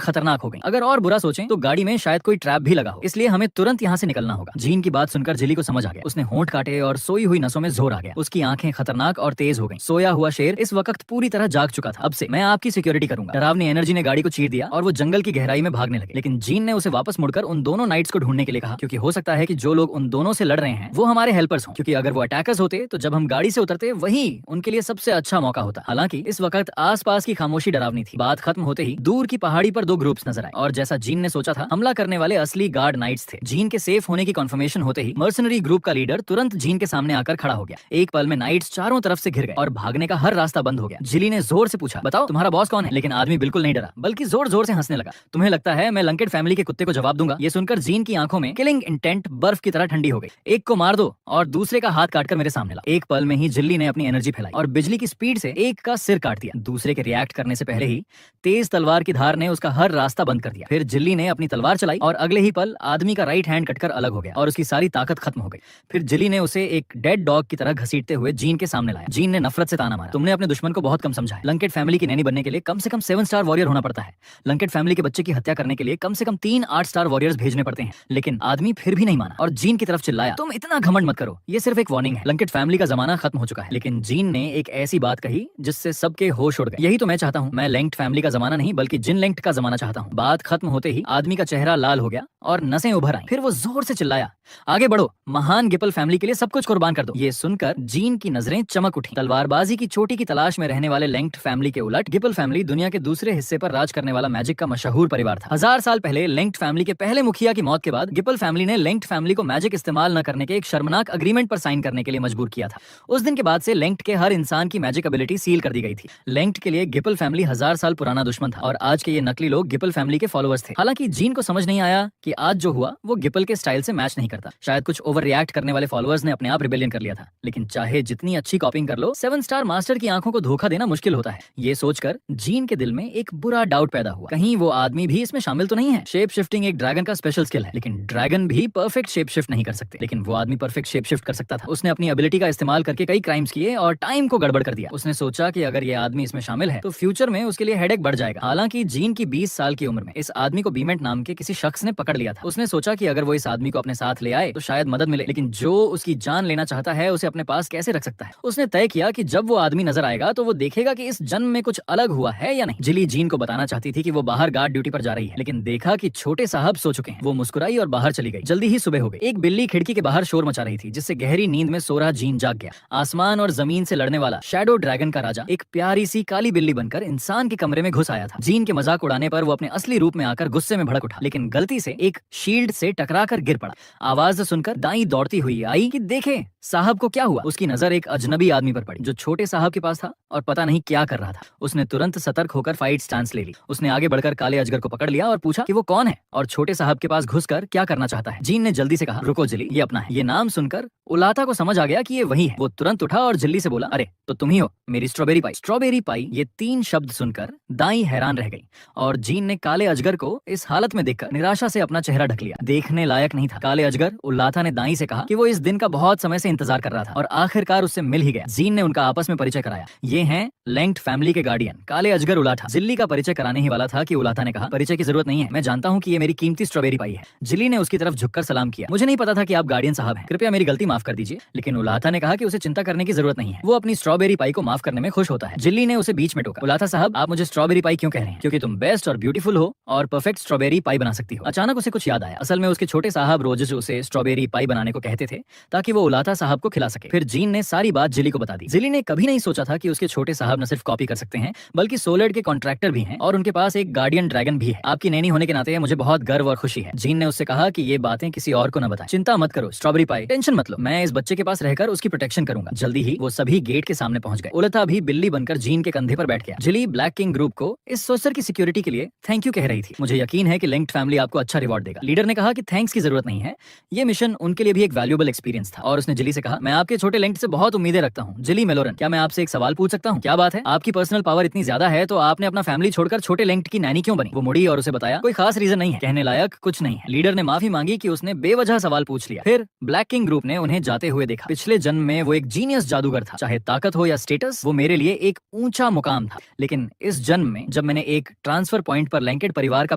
खतरनाक हो गई। अगर और बुरा सोचें तो गाड़ी में शायद कोई ट्रैप भी लगा हो, इसलिए हमें तुरंत यहाँ से निकलना होगा। जीन की बात सुनकर जिली को समझ आ गया। उसने होंठ काटे और सोई हुई नसों में जोर आ गया। उसकी आंखें खतरनाक और तेज हो गईं। सोया हुआ शेर इस वक्त पूरी तरह जाग चुका था। अब से मैं आपकी सिक्योरिटी करूंगा। डरावनी एनर्जी ने गाड़ी को चीर दिया और वो जंगल की गहराई में भागने लगे। लेकिन जीन ने उसे वापस मुड़कर उन दोनों नाइट्स को ढूंढने के लिए कहा, क्योंकि हो सकता है कि जो लोग उन दोनों से लड़ रहे हैं वो हमारे हेल्पर्स हों। क्योंकि अगर वो अटैकर्स होते तो जब हम गाड़ी से उतरते वही उनके लिए सबसे अच्छा मौका होता। हालांकि इस वक्त आसपास की खामोशी डरावनी थी। बात खत्म होते ही दूर की पहाड़ी पर 2 ग्रुप्स नजर आए और जैसा जीन ने सोचा था, हमला करने वाले असली गार्ड नाइट्स थे। जीन के सेफ होने की कंफर्मेशन होते ही मर्सनरी ग्रुप का लीडर तुरंत जीन के सामने आकर खड़ा हो गया। एक पल में नाइट्स चारों तरफ से घिर गए और भागने का हर रास्ता बंद हो गया। जिली ने जोर से पूछा, बताओ तुम्हारा बॉस कौन है? लेकिन आदमी बिल्कुल नहीं डरा, बल्कि जोर जोर से हंसने लगा। तुम्हें लगता है मैं लंकेट फैमिली के कुत्ते को जवाब दूंगा? ये सुनकर जीन की आंखों में किलिंग इंटेंट बर्फ की तरह ठंडी हो गई। एक को मार दो और दूसरे का हाथ काटकर मेरे सामने लाओ। एक पल में ही जिल्ली ने अपनी एनर्जी फैलाई और बिजली की स्पीड से एक का सिर काट दिया। दूसरे के रिएक्ट करने से पहले ही तेज तलवार की धार ने उसका हर रास्ता बंद कर दिया। फिर जिल्ली ने अपनी तलवार चलाई और अगले ही पल आदमी का राइट हैंड कटकर अलग हो गया और उसकी सारी ताकत खत्म हो गई। फिर जिल्ली ने उसे एक डेड डॉग की तरह घसीटते हुए जीन के सामने लाया। जीन ने नफरत से ताना मारा, तुमने अपने दुश्मन को बहुत कम समझा है। लंकेट फैमिली की नैनी बनने के लिए कम से कम 7 स्टार वॉरियर होना पड़ता है। लंकेट फैमिली के बच्चे की हत्या करने के लिए कम से कम 3 8 स्टार वॉरियर्स भेजने पड़ते हैं। लेकिन आदमी फिर भी नहीं माना और जीन की तरफ चिल्लाया, तुम इतना घमंड मत करो, ये सिर्फ एक वार्निंग है। लंकेट फैमिली का जमाना खत्म हो चुका है। लेकिन जीन ने एक ऐसी बात कही जिससे सबके होश उड़ गए। यही तो मैं चाहता हूँ। मैं लैंक्ट फैमिली का जमाना नहीं बल्कि जिन लैंक्ट का जमाना चाहता हूँ। बात खत्म होते ही आदमी का चेहरा लाल हो गया और नसें उभर आई। फिर वो जोर से चिल्लाया, आगे बढ़ो, महान गिपल फैमिली के लिए सब कुछ कुर्बान कर दो। ये सुनकर जीन की नजरें चमक उठी। तलवारबाजी की चोटी की तलाश में रहने वाले लैंक्ट फैमिली के उलट गिपल फैमिली दुनिया के दूसरे हिस्से पर राज करने वाला मैजिक का मशहूर परिवार था। 1000 साल पहले लैंक्ट फैमिली के पहले मुखिया की मौत के बाद गिपल फैमिली ने लैंक्ट फैमिली को मैजिक इस्तेमाल न करने के एक शर्मनाक अग्रीमेंट पर साइन करने के लिए मजबूर किया था। उस दिन के बाद से लैंक्ट के हर इंसान की मैजिक एबिलिटी सील कर दी गई थी। लैंक्ट के लिए गिपल फैमिली 1000 साल पुराना दुश्मन था और आज के ये नकली लोग गिपल फैमिली के फॉलोअर्स थे। हालांकि जीन को समझ नहीं आया कि आज जो हुआ वो गिपल के स्टाइल से मैच नहीं करता। शायद कुछ ओवर रिएक्ट करने वाले फॉलोअर्स ने अपने आप रिबेलियन कर लिया था। लेकिन चाहे जितनी अच्छी कॉपिंग कर लो, 7 स्टार मास्टर की आंखों को धोखा देना मुश्किल होता है। ये सोचकर जीन के दिल में एक बुरा डाउट पैदा हुआ, कहीं वो आदमी भी इसमें शामिल तो नहीं है। शेप शिफ्टिंग एक ड्रैगन का स्पेशल स्किल है, लेकिन ड्रैगन भी परफेक्ट शेप शिफ्ट नहीं कर सकते। लेकिन वो आदमी परफेक्ट शेप शिफ्ट कर सकता था। उसने अपनी एबिलिटी का इस्तेमाल करके कई क्राइम्स किए और टाइम को गड़बड़ कर दिया। उसने सोचा कि अगर ये आदमी इसमें शामिल है तो फ्यूचर में उसके लिए हेडेक बढ़ जाएगा। हालांकि जीन की 20 साल की उम्र में इस आदमी को बीमेंट नाम के किसी शख्स ने पकड़ लिया था। उसने सोचा कि अगर वो इस आदमी को अपने साथ ले आए तो शायद मदद मिले, लेकिन जो उसकी जान लेना चाहता है उसे अपने पास कैसे रख सकता है। उसने तय किया कि जब वो आदमी नजर आएगा तो वो देखेगा कि इस जन्म में कुछ अलग हुआ है या नहीं। जिली जीन को बताना चाहती थी कि वो बाहर गार्ड ड्यूटी पर जा रही है, लेकिन देखा कि छोटे साहब सो चुके हैं। वो मुस्कुराई और बाहर चली गई। जल्दी ही सुबह हो गई। एक बिल्ली खिड़की के बाहर शोर मचा रही थी, जिससे गहरी नींद में सो रहा जीन जाग गया। आसमान और जमीन से लड़ने वाला शैडो ड्रैगन का राजा एक प्यारी सी काली बिल्ली बनकर इंसान के कमरे में घुस आया था। जीन के मजाक उड़ाने पर वो अपने असली रूप में आकर गुस्से में भड़क उठा, लेकिन गलती से एक शील्ड से टकराकर गिर पड़ा। आवाज सुनकर दाई दौड़ती हुई आई कि देखे साहब को क्या हुआ। उसकी नजर एक अजनबी आदमी पर पड़ी जो छोटे साहब के पास था और पता नहीं क्या कर रहा था। उसने तुरंत सतर्क होकर फाइट स्टांस ले ली। उसने आगे बढ़कर काले अजगर को पकड़ लिया और पूछा कि वो कौन है और छोटे साहब के पास घुसकर क्या करना चाहता है। जीन ने जल्दी से कहा, रुको जिली, ये अपना है। ये नाम सुनकर उलाता को समझ आ गया कि ये वही है। वो तुरंत उठा और जिल्ली से बोला, अरे तो तुम ही हो, मेरी स्ट्रॉबेरी पाई। स्ट्रॉबेरी पाई, ये 3 शब्द सुनकर दाई हैरान रह गई और जीन ने काले अजगर को इस हालत में देखकर निराशा से अपना चेहरा ढक लिया। देखने लायक नहीं था। काले अजगर उलाता ने दाई से कहा कि वो इस दिन का बहुत समय से इंतजार कर रहा था और आखिरकार उससे मिल ही गया। जीन ने उनका आपस में परिचय कराया। ये हैं लैंक्ट फैमिली के गार्डियन काले अजगर उलाथा। जिल्ली का परिचय कराने ही वाला था कि उलाथा ने कहा, परिचय की जरूरत नहीं है, मैं जानता हूँ कि ये मेरी कीमती स्ट्रॉबेरी पाई है। जिल्ली ने उसकी तरफ झुककर सलाम किया। मुझे नहीं पता था कि आप गार्डियन साहब हैं, कृपया मेरी गलती माफ कर दीजिए। लेकिन उलाथा ने कहा कि उसे चिंता करने की जरूरत नहीं है, वो अपनी स्ट्रॉबेरी पाई को माफ करने में खुश होता है। जिल्ली ने उसे बीच में टोका, उलाथा साहब आप मुझे स्ट्रॉबेरी पाई क्यों कह रहे हैं? क्योंकि तुम बेस्ट और ब्यूटीफुल हो और परफेक्ट स्ट्रॉबेरी पाई बना सकती हो। अचानक उसे कुछ याद आया। असल में उसके छोटे साहब रोज उसे स्ट्रॉबेरी पाई बनाने को कहते थे ताकि वो उलाथा साहब को खिला सके। फिर जीन ने सारी बात जिली को बता दी। जिली ने कभी नहीं सोचा था कि उसके छोटे साहब न सिर्फ कॉपी कर सकते हैं बल्कि सोलर्ड के कॉन्ट्रैक्टर भी हैं और उनके पास एक गार्डियन ड्रैगन भी है। आपकी नैनी होने के नाते मुझे बहुत गर्व और खुशी है। जीन ने उससे कहा कि ये बातें किसी और को न बताएं। चिंता मत करो स्ट्रॉबेरी पाई, टेंशन मत लो, मैं इस बच्चे के पास रहकर उसकी प्रोटेक्शन करूंगा। जल्दी ही वो सभी गेट के सामने पहुंच गए। उलता भी बिल्ली बनकर जीन के कंधे पर बैठ गया। जिली ब्लैक किंग ग्रुप को इस सोर्सर की सिक्योरिटी के लिए थैंक यू कह रही थी। मुझे यकीन है कि लिंक्ड फैमिली आपको अच्छा रिवॉर्ड देगा। लीडर ने कहा कि थैंक्स की जरूरत नहीं है, ये मिशन उनके लिए भी एक वैल्यूएबल एक्सपीरियंस था। और उसने जिली से कहा, मैं आपके छोटे लिंक्ड से बहुत उम्मीदें रखता हूँ। जिली मेलोरन, क्या मैं आपसे एक सवाल पूछ सकता हूँ? क्या बात है? आपकी पर्सनल पावर इतनी ज्यादा है तो आपने अपना फैमिली छोड़कर छोटे लिंक्ड की नैनी क्यों बनी? वो मुड़ी और उसे बताया, कोई खास रीजन नहीं है, कहने लायक कुछ नहीं है। लीडर ने माफी मांगी कि उसने बेवजह सवाल पूछ लिया। फिर ब्लैक किंग ग्रुप ने उन्हें जाते हुए देखा। पिछले जन्म में वो एक जीनियस जादूगर था। चाहे ताकत हो या स्टेटस, वो मेरे लिए एक ऊंचा मुकाम था। लेकिन इस जन्म में जब मैंने एक ट्रांसफर पॉइंट पर लैंकेड परिवार का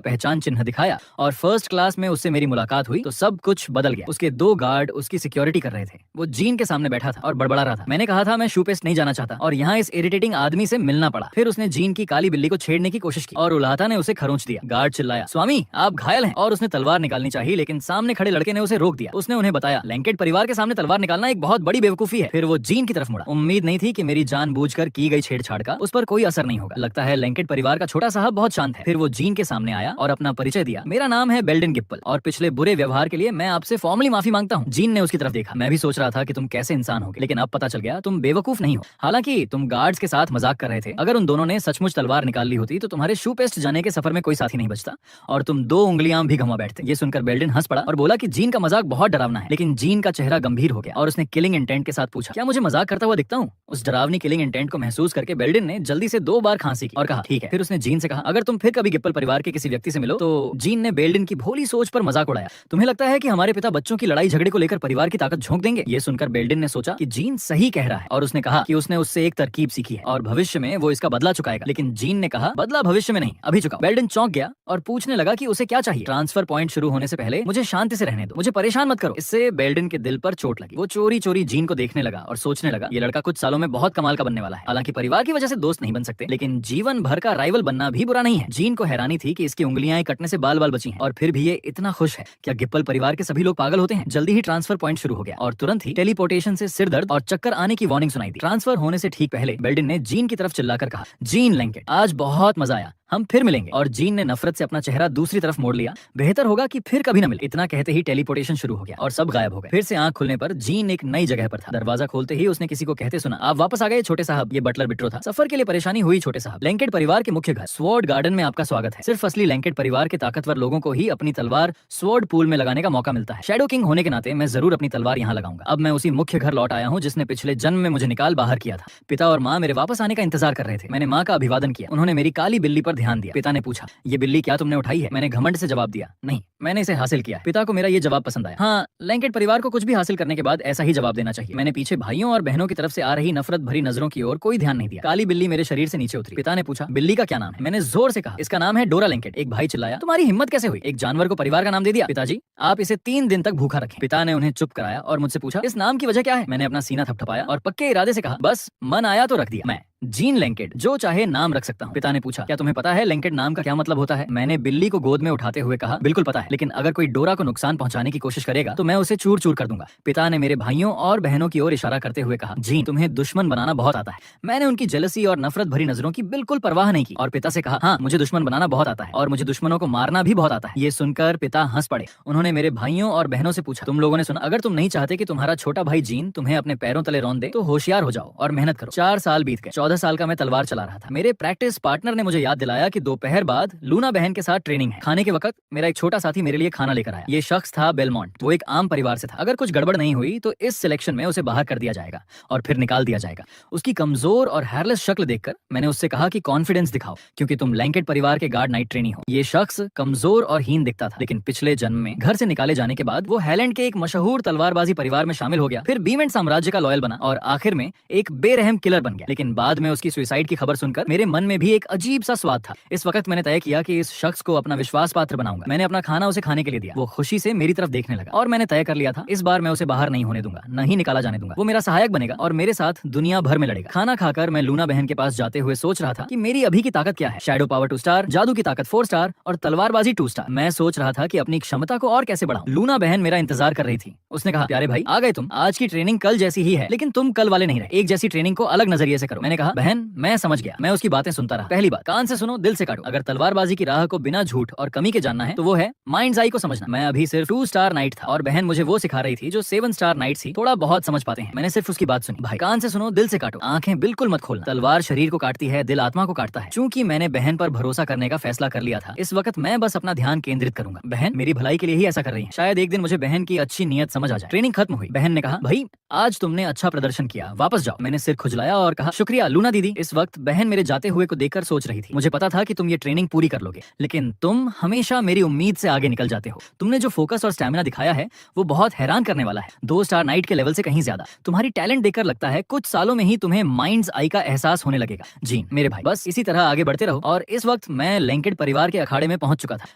पहचान चिन्ह दिखाया और फर्स्ट क्लास में उससे मेरी मुलाकात हुई तो सब कुछ बदल गया। उसके 2 गार्ड उसकी सिक्योरिटी कर रहे थे। वो जीन के सामने बैठा था और बड़बड़ा रहा था। मैंने कहा था मैं शू पेस्ट नहीं जाना चाहता और यहाँ इस इरिटेटिंग आदमी से मिलना पड़ा। फिर उसने जीन की काली बिल्ली को छेड़ने की कोशिश की और उलाहता ने उसे खरोंच दिया। गार्ड चिल्लाया, स्वामी आप घायल हैं, और उसने तलवार निकालनी चाहिए लेकिन सामने खड़े लड़के ने उसे रोक दिया। उसने उन्हें बताया, लैंकेड परिवार के सामने तलवार निकालना एक बहुत बड़ी बेवकूफी है। फिर वो जीन की तरफ मुड़ा। उम्मीद नहीं थी कि मेरी जानबूझकर की गई छेड़छाड़ का उस पर कोई असर नहीं होगा। लगता है लैंकेड परिवार का छोटा साहब बहुत शांत है। फिर वो जीन के सामने आया और अपना परिचय दिया। मेरा नाम है बेल्डन गिप्पल और पिछले बुरे व्यवहार के लिए मैं आपसे फॉर्मली माफी मांगता हूँ। जीन ने उसकी तरफ देखा। मैं भी सोच रहा था कि तुम कैसे इंसान होगे, लेकिन अब पता चल गया तुम बेवकूफ नहीं हो। हालांकि तुम गार्ड्स के साथ मजाक कर रहे थे। अगर उन दोनों ने सचमुच तलवार निकाल ली होती तो तुम्हारे शू पेस्ट जाने के सफर में कोई साथी नहीं बचता और तुम 2 उंगलियां भी घुमा बैठते। ये सुनकर बेल्डन हंस पड़ा और बोला कि जीन का मजाक बहुत डरावना है। लेकिन जीन का चेहरा गंभीर हो गया और उसने किलिंग इंटेंट के साथ पूछा, क्या मुझे मजाक करता हुआ दिखता हूँ? उस डरावनी किलिंग इंटेंट को महसूस करके बेल्डन ने जल्दी से 2 बार खांसी की और कहा, ठीक है। फिर उसने जीन से कहा, अगर तुम फिर कभी गिप्पल परिवार के किसी व्यक्ति से मिलो तो जीन ने बेल्डन की भोली सोच पर मजाक उड़ाया। तुम्हें लगता है कि हमारे पिता बच्चों की लड़ाई झगड़े को लेकर परिवार की ताकत झोंक देंगे? ये सुनकर बेल्डन ने सोचा कि जीन सही कह रहा है और उसने कहा कि उसने उससे एक तरकीब सीखी है और भविष्य में वो इसका बदला चुकाएगा। लेकिन जीन ने कहा, बदला भविष्य में नहीं, अभी चुकाओ। बेल्डन चौंक गया और पूछने लगा कि उसे क्या चाहिए। ट्रांसफर पॉइंट शुरू होने से पहले मुझे शांति से रहने दो, मुझे परेशान मत करो। इससे बेल्डन के दिल पर चोट लगी। वो चोरी चोरी जीन को देखने लगा और सोचने लगा, ये लड़का कुछ सालों में बहुत कमाल का बनने वाला है। हालांकि परिवार की वजह से दोस्त नहीं बन सकते, लेकिन जीवन भर का राइवल बनना भी बुरा नहीं है। जीन को हैरानी थी कि इसकी उंगलियां कटने से बाल बाल बची हैं और फिर भी ये इतना खुश है। क्या गिप्पल परिवार के सभी लोग पागल होते हैं? जल्दी ही ट्रांसफर पॉइंट शुरू हो गया और तुरंत ही टेलीपोर्टेशन से सिर दर्द और चक्कर आने की वार्निंग सुनाई दी। ट्रांसफर होने से ठीक पहले बेल्डन ने जीन की तरफ चिल्लाकर कहा, जीन लैंकेड, आज बहुत मजा आया, हम फिर मिलेंगे। और जीन ने नफरत से अपना चेहरा दूसरी तरफ मोड़ लिया। बेहतर होगा कि फिर कभी न मिले। इतना कहते ही टेलीपोर्टेशन शुरू हो गया और सब गायब हो गए। फिर से आंख खुलने पर जीन एक नई जगह पर था। दरवाजा खोलते ही उसने किसी को कहते सुना, आप वापस आ गए छोटे साहब। ये बटलर बिट्रो था। सफर के लिए परेशानी हुई छोटे साहब, लैंकेड परिवार के मुख्य घर स्वॉर्ड गार्डन में आपका स्वागत है। सिर्फ असली लैंकेड परिवार के ताकतवर लोगों को ही अपनी तलवार स्वॉर्ड पूल में लगाने का मौका मिलता है। शैडो किंग होने के नाते मैं जरूर अपनी तलवार यहाँ लगाऊंगा। अब मैं उसी मुख्य घर लौट आया हूँ जिसने पिछले जन्म में मुझे निकाल बाहर किया था। पिता और माँ मेरे वापस आने का इंतजार कर रहे थे। मैंने माँ का अभिवादन किया। उन्होंने मेरी काली बिल्ली पर ध्यान दिया। पिता ने पूछा, ये बिल्ली क्या तुमने उठाई है? मैंने घमंड से जवाब दिया, नहीं, मैंने इसे हासिल किया है। पिता को मेरा ये जवाब पसंद आया। हाँ, लैंकेड परिवार को कुछ भी हासिल करने के बाद ऐसा ही जवाब देना चाहिए। मैंने पीछे भाइयों और बहनों की तरफ से आ रही नफरत भरी नजरों की ओर कोई ध्यान नहीं दिया। काली बिल्ली मेरे शरीर से नीचे उतरी। पिता ने पूछा, बिल्ली का क्या नाम है? मैंने जोर से कहा, इसका नाम है डोरा लैंकेड। एक भाई चिल्लाया, तुम्हारी हिम्मत कैसे हुई? एक जानवर को परिवार का नाम दे दिया? पिताजी, आप इसे 3 दिन तक भूखा रखें। पिता ने उन्हें चुप कराया और मुझसे पूछा, इस नाम की वजह क्या है? मैंने अपना सीना थपथपाया और पक्के इरादे से कहा, बस मन आया तो रख दिया। मैं जीन लैंकेड, जो चाहे नाम रख सकता हूँ। पिता ने पूछा, क्या तुम्हें पता है लैंकेड नाम का क्या मतलब होता है? मैंने बिल्ली को गोद में उठाते हुए कहा, बिल्कुल पता है, लेकिन अगर कोई डोरा को नुकसान पहुंचाने की कोशिश करेगा तो मैं उसे चूर चूर कर दूंगा। पिता ने मेरे भाइयों और बहनों की ओर इशारा करते हुए कहा, जीन तुम्हें दुश्मन बनाना बहुत आता है। मैंने उनकी जेलसी और नफरत भरी नजरों की बिल्कुल परवाह नहीं की और पिता से कहा, हाँ, मुझे दुश्मन बनाना बहुत आता है और मुझे दुश्मनों को मारना भी बहुत आता है। ये सुनकर पिता हंस पड़े। उन्होंने मेरे भाइयों और बहनों से पूछा, तुम लोगों ने सुना, अगर तुम नहीं चाहते कि तुम्हारा छोटा भाई जीन तुम्हें अपने पैरों तले रौंद दे तो होशियार हो जाओ और मेहनत करो। 4 साल बीत गए। 14 साल का मैं तलवार चला रहा था। मेरे प्रैक्टिस पार्टनर ने मुझे याद दिलाया कि दोपहर बाद लूना बहन के साथ ट्रेनिंग है। खाने के वक्त मेरा एक छोटा साथी मेरे लिए खाना लेकर आया। ये शख्स था बेलमोंट। वो एक आम परिवार से था। अगर कुछ गड़बड़ नहीं हुई तो इस सिलेक्शन में उसे बाहर कर दिया जाएगा और फिर निकाल दिया जाएगा। उसकी कमजोर और हेयरलेस शक्ल देखकर मैंने उससे कहा कि कॉन्फिडेंस दिखाओ क्योंकि तुम लैंकेड परिवार के गार्ड नाइट ट्रेनी हो। ये शख्स कमजोर और हीन दिखता था, लेकिन पिछले जन्म में घर से निकाले जाने के बाद वो हैलैंड के एक मशहूर तलवारबाजी परिवार में शामिल हो गया। फिर बीमेंट साम्राज्य का लॉयल बना और आखिर में एक बेरहम किलर बन गया। लेकिन बाद बाद में उसकी सुसाइड की खबर सुनकर मेरे मन में भी एक अजीब सा स्वाद था। इस वक्त मैंने तय किया कि इस शख्स को अपना विश्वास पात्र बनाऊंगा। मैंने अपना खाना उसे खाने के लिए दिया। वो खुशी से मेरी तरफ देखने लगा और मैंने तय कर लिया था इस बार मैं उसे बाहर नहीं होने दूंगा, नहीं निकाला जाने दूंगा। वो मेरा सहायक बनेगा और मेरे साथ दुनिया भर में लड़ेगा। खाना खाकर मैं लूना बहन के पास जाते हुए सोच रहा था कि मेरी अभी की ताकत क्या है। शैडो पावर 2 स्टार, जादू की ताकत 4 स्टार और तलवारबाजी 2 स्टार। मैं सोच रहा था कि अपनी क्षमता को और कैसे बढ़ाऊं। लूना बहन मेरा इंतजार कर रही थी। उसने कहा, प्यारे भाई आ गए तुम। आज की ट्रेनिंग कल जैसी ही है, लेकिन तुम कल वाले नहीं रहे। एक जैसी ट्रेनिंग को अलग नजरिए से करो। मैंने कहा, बहन मैं समझ गया। मैं उसकी बातें सुनता रहा। पहली बात, कान से सुनो दिल से काटो। अगर तलवारबाजी की राह को बिना झूठ और कमी के जानना है तो वो है माइंड्स आई को समझना। मैं अभी सिर्फ 2 स्टार नाइट था और बहन मुझे वो सिखा रही थी जो 7 स्टार नाइट थी थोड़ा बहुत समझ पाते हैं। मैंने सिर्फ उसकी बात सुनी। भाई कान से सुनो दिल से काटो, आंखें बिल्कुल मत खोलना। तलवार शरीर को काटती है, दिल आत्मा को काटता है। चूंकि मैंने बहन पर भरोसा करने का फैसला कर लिया था, इस वक्त मैं बस अपना ध्यान केंद्रित करूंगा। बहन मेरी भलाई के लिए ही ऐसा कर रही है। शायद एक दिन मुझे बहन की अच्छी नीयत समझ आ जाए। ट्रेनिंग खत्म हुई। बहन ने कहा, भाई आज तुमने अच्छा प्रदर्शन किया, वापस जाओ। मैंने सिर खुजलाया और कहा, शुक्रिया लूना दीदी। इस वक्त बहन मेरे जाते हुए को देखकर सोच रही थी, मुझे पता था कि तुम ये ट्रेनिंग पूरी कर लोगे, लेकिन तुम हमेशा मेरी उम्मीद से आगे निकल जाते हो। तुमने जो फोकस और स्टैमिना दिखाया है वो बहुत हैरान करने वाला है। 2 स्टार नाइट के लेवल से कहीं ज्यादा। तुम्हारी टैलेंट देखकर लगता है कुछ सालों में ही तुम्हें माइंड्स आई का एहसास होने लगेगा। जी मेरे भाई, बस इसी तरह आगे बढ़ते रहो। और इस वक्त मैं लैंकेड परिवार के अखाड़े में पहुंच चुका था।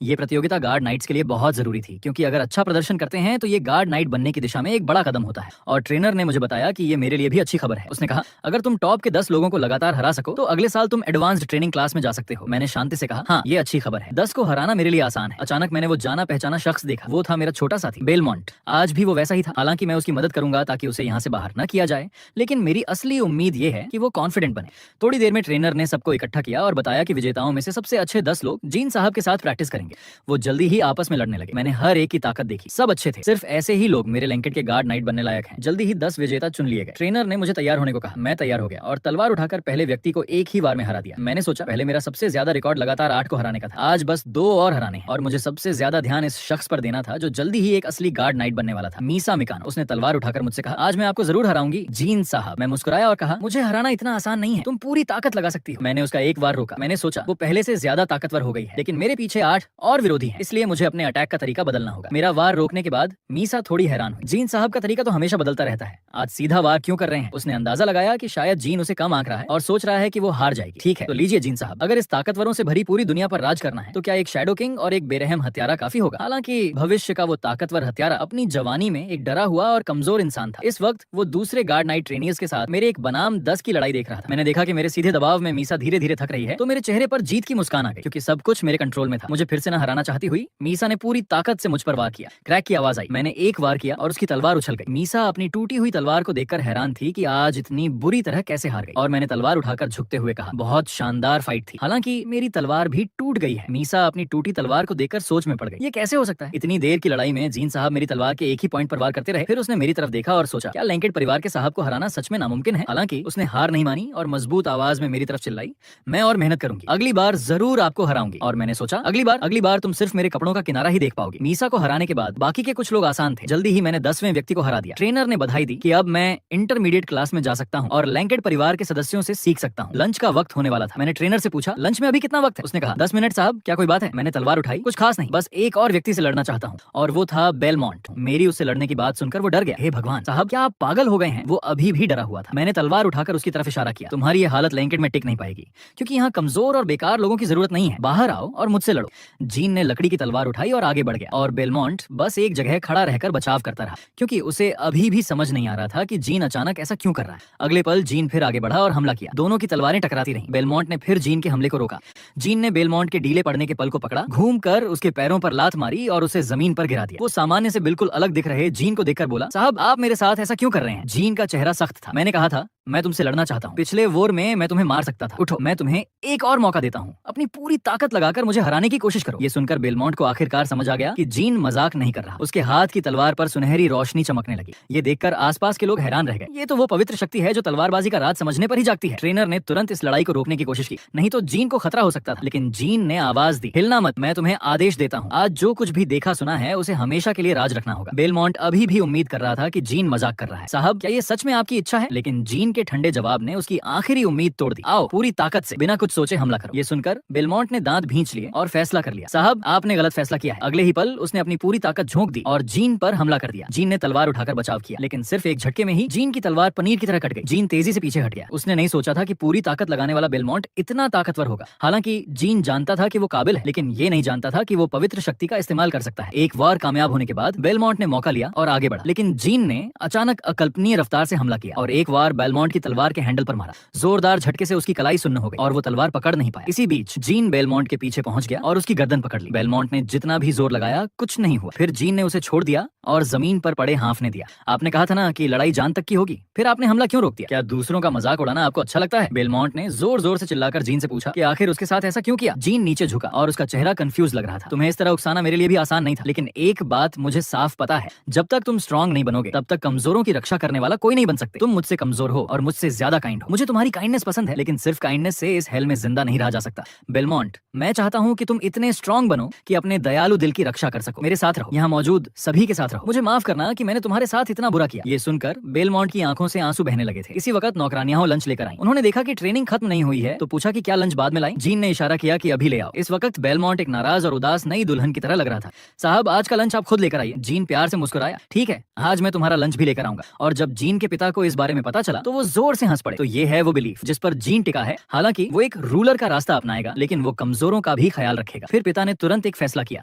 ये प्रतियोगिता गार्ड नाइट्स के लिए बहुत जरूरी थी, क्योंकि अगर अच्छा प्रदर्शन करते हैं तो ये गार्ड नाइट बनने की दिशा में एक बड़ा कदम होता है। और ट्रेनर ने मुझे बताया कि ये मेरे लिए भी अच्छी खबर है। उसने कहा, अगर तुम टॉप के 10 लोगों को लगातार हरा सको तो अगले साल तुम एडवांस्ड ट्रेनिंग क्लास में जा सकते हो। मैंने शांति से कहा, हाँ ये अच्छी खबर है। 10 को हराना मेरे लिए आसान है। अचानक मैंने वो जाना पहचाना शख्स देखा। वो था मेरा छोटा साथी बेलमोंट। आज भी वो वैसा ही था। हालांकि मैं उसकी मदद करूंगा ताकि उसे यहाँ से बाहर न किया जाए, लेकिन मेरी असली उम्मीद ये है कि वो कॉन्फिडेंट बने। थोड़ी देर में ट्रेनर ने सबको इकट्ठा किया और बताया कि विजेताओं में से सबसे अच्छे 10 लोग जीन साहब के साथ प्रैक्टिस करेंगे। वो जल्दी ही आपस में लड़ने लगे। मैंने हर एक की ताकत देखी, सब अच्छे थे। सिर्फ ऐसे ही लोग मेरे लैंकेड के गार्ड नाइट बनने लायक हैं। जल्दी ही 10 विजेता चुन लिए गए। ट्रेनर ने मुझे तैयार होने को कहा। मैं तैयार हो गया और तलवार उठाकर पहले व्यक्ति को एक ही बार में हरा दिया। मैंने सोचा पहले मेरा सबसे ज्यादा रिकॉर्ड लगातार 8 को हराने का था, आज बस 2 और हराने हैं। और मुझे सबसे ज्यादा ध्यान इस शख्स पर देना था जो जल्दी ही एक असली गार्ड नाइट बनने वाला था, मीसा मिकानो। उसने तलवार उठाकर मुझसे कहा, आज मैं आपको जरूर हराऊंगी जीन साहब। मैं मुस्कुराया और कहा, मुझे हराना इतना आसान नहीं है, तुम पूरी ताकत लगा सकती हो। मैंने उसका एक बार रोका। मैंने सोचा वो पहले से ज्यादा ताकतवर हो गई है, लेकिन मेरे पीछे 8 और विरोधी हैं, इसलिए मुझे अपने अटैक का तरीका बदलना होगा। मेरा वार रोकने के बाद मीसा थोड़ी हैरान हुई। जीन साहब का तरीका तो हमेशा बदलता रहता है, आज सीधा वार क्यों कर रहे हैं? उसने अंदाजा लगाया कि शायद जीन उसे कम आंक रहा है और सोच रहा है कि वो हार जाएगी। ठीक है तो लीजिए जीन साहब, अगर इस ताकतवरों से भरी पूरी दुनिया पर राज करना है तो क्या एक शैडो किंग और एक बेरहम हत्यारा काफी होगा? हालांकि भविष्य का वो ताकतवर हत्यारा अपनी जवानी में एक डरा हुआ और कमजोर इंसान था। इस वक्त वो दूसरे गार्ड नाइट ट्रेनियर्स के साथ मेरे एक बनाम 10 की लड़ाई देख रहा था। मैंने देखा कि मेरे सीधे दबाव में मीसा धीरे धीरे थक रही है, तो मेरे चेहरे पर जीत की मुस्कान आ गई, क्योंकि सब कुछ मेरे कंट्रोल में था। मुझे फिर से न हराना चाहती हुई मीसा ने पूरी ताकत से मुझ पर वार किया। क्रैक की आवाज आई। मैंने एक वार किया और उसकी तलवार उछल गई। मीसा अपनी टूटी हुई तलवार को देखकर हैरान थी कि आज इतनी बुरी तरह कैसे हार गई। और मैंने तलवार उठाकर झुकते हुए कहा, बहुत शानदार फाइट थी, हालांकि मेरी तलवार भी टूट गई है। मीसा अपनी टूटी तलवार को देखकर सोच में पड़ गई, ये कैसे हो सकता है? इतनी देर की लड़ाई में जीन साहब मेरी तलवार के एक ही पॉइंट पर वार करते रहे। फिर उसने मेरी तरफ देखा और सोचा, क्या लैंकेड परिवार के साहब को हराना सच में नामुमकिन है? हालांकि उसने हार नहीं मानी और मजबूत आवाज में मेरी तरफ चिल्लाई, मैं और मेहनत करूंगी, अगली बार जरूर आपको हराऊंगी। और मैंने सोचा, अगली बार तुम सिर्फ मेरे कपड़ों का किनारा ही देख पाओगी। मीसा को हराने के बाद बाकी के कुछ लोग आसान थे। जल्दी ही मैंने 10वें व्यक्ति को हरा दिया। ट्रेनर ने बधाई दी कि अब मैं इंटरमीडिएट क्लास में जा सकता हूँ और लैंकेड परिवार के सदस्यों से सीख सकता हूँ। लंच का वक्त होने वाला था। मैंने ट्रेनर से पूछा, लंच में अभी कितना वक्त है? उसने कहा, 10 मिनट साहब, क्या कोई बात है? मैंने तलवार उठाई, कुछ खास नहीं, बस एक और व्यक्ति से लड़ना चाहता हूँ, और वो था बेलमोंट। मेरी उससे लड़ने की बात सुनकर वो डर गया। हे भगवान साहब, क्या आप पागल हो गए हैं? वो अभी भी डरा हुआ था। मैंने तलवार उठाकर उसकी तरफ इशारा किया, तुम्हारी ये हालत लैंकेड में टिक नहीं पाएगी, क्योंकि यहाँ कमजोर और बेकार लोगों की जरूरत नहीं है, बाहर आओ और मुझसे लड़ो। जीन ने लकड़ी की तलवार उठाई और आगे बढ़ गया, और बेलमोंट बस एक जगह खड़ा रहकर बचाव करता रहा, क्योंकि उसे अभी भी समझ नहीं आ रहा था कि जीन अचानक ऐसा क्यों कर रहा है। अगले पल जीन फिर आगे बढ़ा और हमला किया। दोनों की तलवारें टकराती रहीं। बेलमोंट ने फिर जीन के हमले को रोका। जीन ने बेलमोंट के ढीले पड़ने के पल को पकड़ा, घूमकर उसके पैरों पर लात मारी और उसे जमीन पर गिरा दिया। वो सामान्य से बिल्कुल अलग दिख रहे जीन को देखकर बोला, साहब आप मेरे साथ ऐसा क्यों कर रहे हैं? जीन का चेहरा सख्त था। मैंने कहा था, मैं तुमसे लड़ना चाहता हूँ, पिछले वॉर में मैं तुम्हें मार सकता था, उठो, मैं तुम्हें एक और मौका देता हूँ, अपनी पूरी ताकत लगाकर मुझे हराने की कोशिश करो। ये सुनकर बेलमोंट को आखिरकार समझ आ गया कि जीन मजाक नहीं कर रहा। उसके हाथ की तलवार पर सुनहरी रोशनी चमकने लगी। ये देखकर आसपास के लोग हैरान रह गए। ये तो वो पवित्र शक्ति है जो तलवारबाजी का राज समझने पर ही जागती है। ट्रेनर ने तुरंत इस लड़ाई को रोकने की कोशिश की, नहीं तो जीन को खतरा हो सकता था, लेकिन जीन ने आवाज दी, हिलना मत, मैं तुम्हें आदेश देता हूँ, आज जो कुछ भी देखा सुना है उसे हमेशा के लिए राज रखना होगा। बेलमोंट अभी भी उम्मीद कर रहा था कि जीन मजाक कर रहा है। साहब, क्या ये सच में आपकी इच्छा है? लेकिन जीन के ठंडे जवाब ने उसकी आखिरी उम्मीद तोड़ दी। आओ पूरी ताकत से बिना कुछ सोचे हमला करो। ये सुनकर बेलमोंट ने दांत भींच लिए और फैसला कर लिया, साहब आपने गलत फैसला किया है। अगले ही पल उसने अपनी पूरी ताकत झोंक दी और जीन पर हमला कर दिया। जीन ने तलवार उठाकर बचाव किया, लेकिन सिर्फ एक झटके में ही जीन की तलवार पनीर की तरह कट गई। जीन तेजी से पीछे हट गया। उसने नहीं सोचा था कि पूरी ताकत लगाने वाला बेलमोंट इतना ताकतवर होगा। हालांकि जीन जानता था कि वो काबिल है, लेकिन ये नहीं जानता था कि वो पवित्र शक्ति का इस्तेमाल कर सकता है। एक वार कामयाब होने के बाद बेलमोंट ने मौका लिया और आगे बढ़ा, लेकिन जीन ने अचानक अकल्पनीय रफ्तार से हमला किया और एक वार बेलमोंट की तलवार के हैंडल पर मारा। जोरदार झटके से उसकी कलाई सुन्न हो गई और वो तलवार पकड़ नहीं पाया। इसी बीच जीन बेलमोंट के पीछे पहुंच गया और उसकी गर्दन पकड़ ली। बेलमोंट ने जितना भी जोर लगाया कुछ नहीं हुआ। फिर जीन ने उसे छोड़ दिया और जमीन पर पड़े हाँफने दिया। आपने कहा था ना कि लड़ाई जान तक की होगी, फिर आपने हमला क्यों रोक दिया? क्या दूसरों का मजाक उड़ाना आपको अच्छा लगता है? बेलमोंट ने जोर जोर से चिल्लाकर जीन से पूछा कि आखिर उसके साथ ऐसा क्यों किया। जीन नीचे झुका और उसका चेहरा कंफ्यूज लग रहा था। तुम्हें इस तरह उकसाना मेरे लिए भी आसान नहीं था, लेकिन एक बात मुझे साफ पता है, जब तक तुम स्ट्रांग नहीं बनोगे तब तक कमजोरों की रक्षा करने वाला कोई नहीं बन सकते। तुम मुझसे कमजोर हो और मुझसे ज्यादा काइंड हो। मुझे तुम्हारी काइंडनेस पसंद है, लेकिन सिर्फ काइंडनेस से इस हेल में जिंदा नहीं रहा जा सकता। बेलमोंट, मैं चाहता हूँ कि तुम इतने स्ट्रांग बनो कि अपने दयालु दिल की रक्षा कर सको। मेरे साथ रहो, यहाँ मौजूद सभी के साथ रहो। मुझे माफ करना कि मैंने तुम्हारे साथ इतना बुरा किया। ये सुनकर बेलमोंट की आंखों से आंसू बहने लगे थे। इसी वक्त नौकरानियां लंच लेकर आई। उन्होंने देखा कि ट्रेनिंग खत्म नहीं हुई है, तो पूछा कि क्या लंच बाद में लाई। जीन ने इशारा किया कि अभी ले आओ। इस वक्त बेलमोंट एक नाराज और उदास नई दुल्हन की तरह लग रहा था। साहब आज का लंच आप खुद लेकर आइए। जीन प्यार से मुस्कुराया, ठीक है आज मैं तुम्हारा लंच भी लेकर आऊंगा। और जब जीन के पिता को इस बारे में पता चला तो वो जोर से हंस पड़े। तो ये है वो बिलीफ जिस पर जीन टिका है। हालांकि वो एक रूलर का रास्ता अपनाएगा, लेकिन वो कमजोरों का भी ख्याल रखेगा। फिर पिता ने तुरंत एक फैसला किया,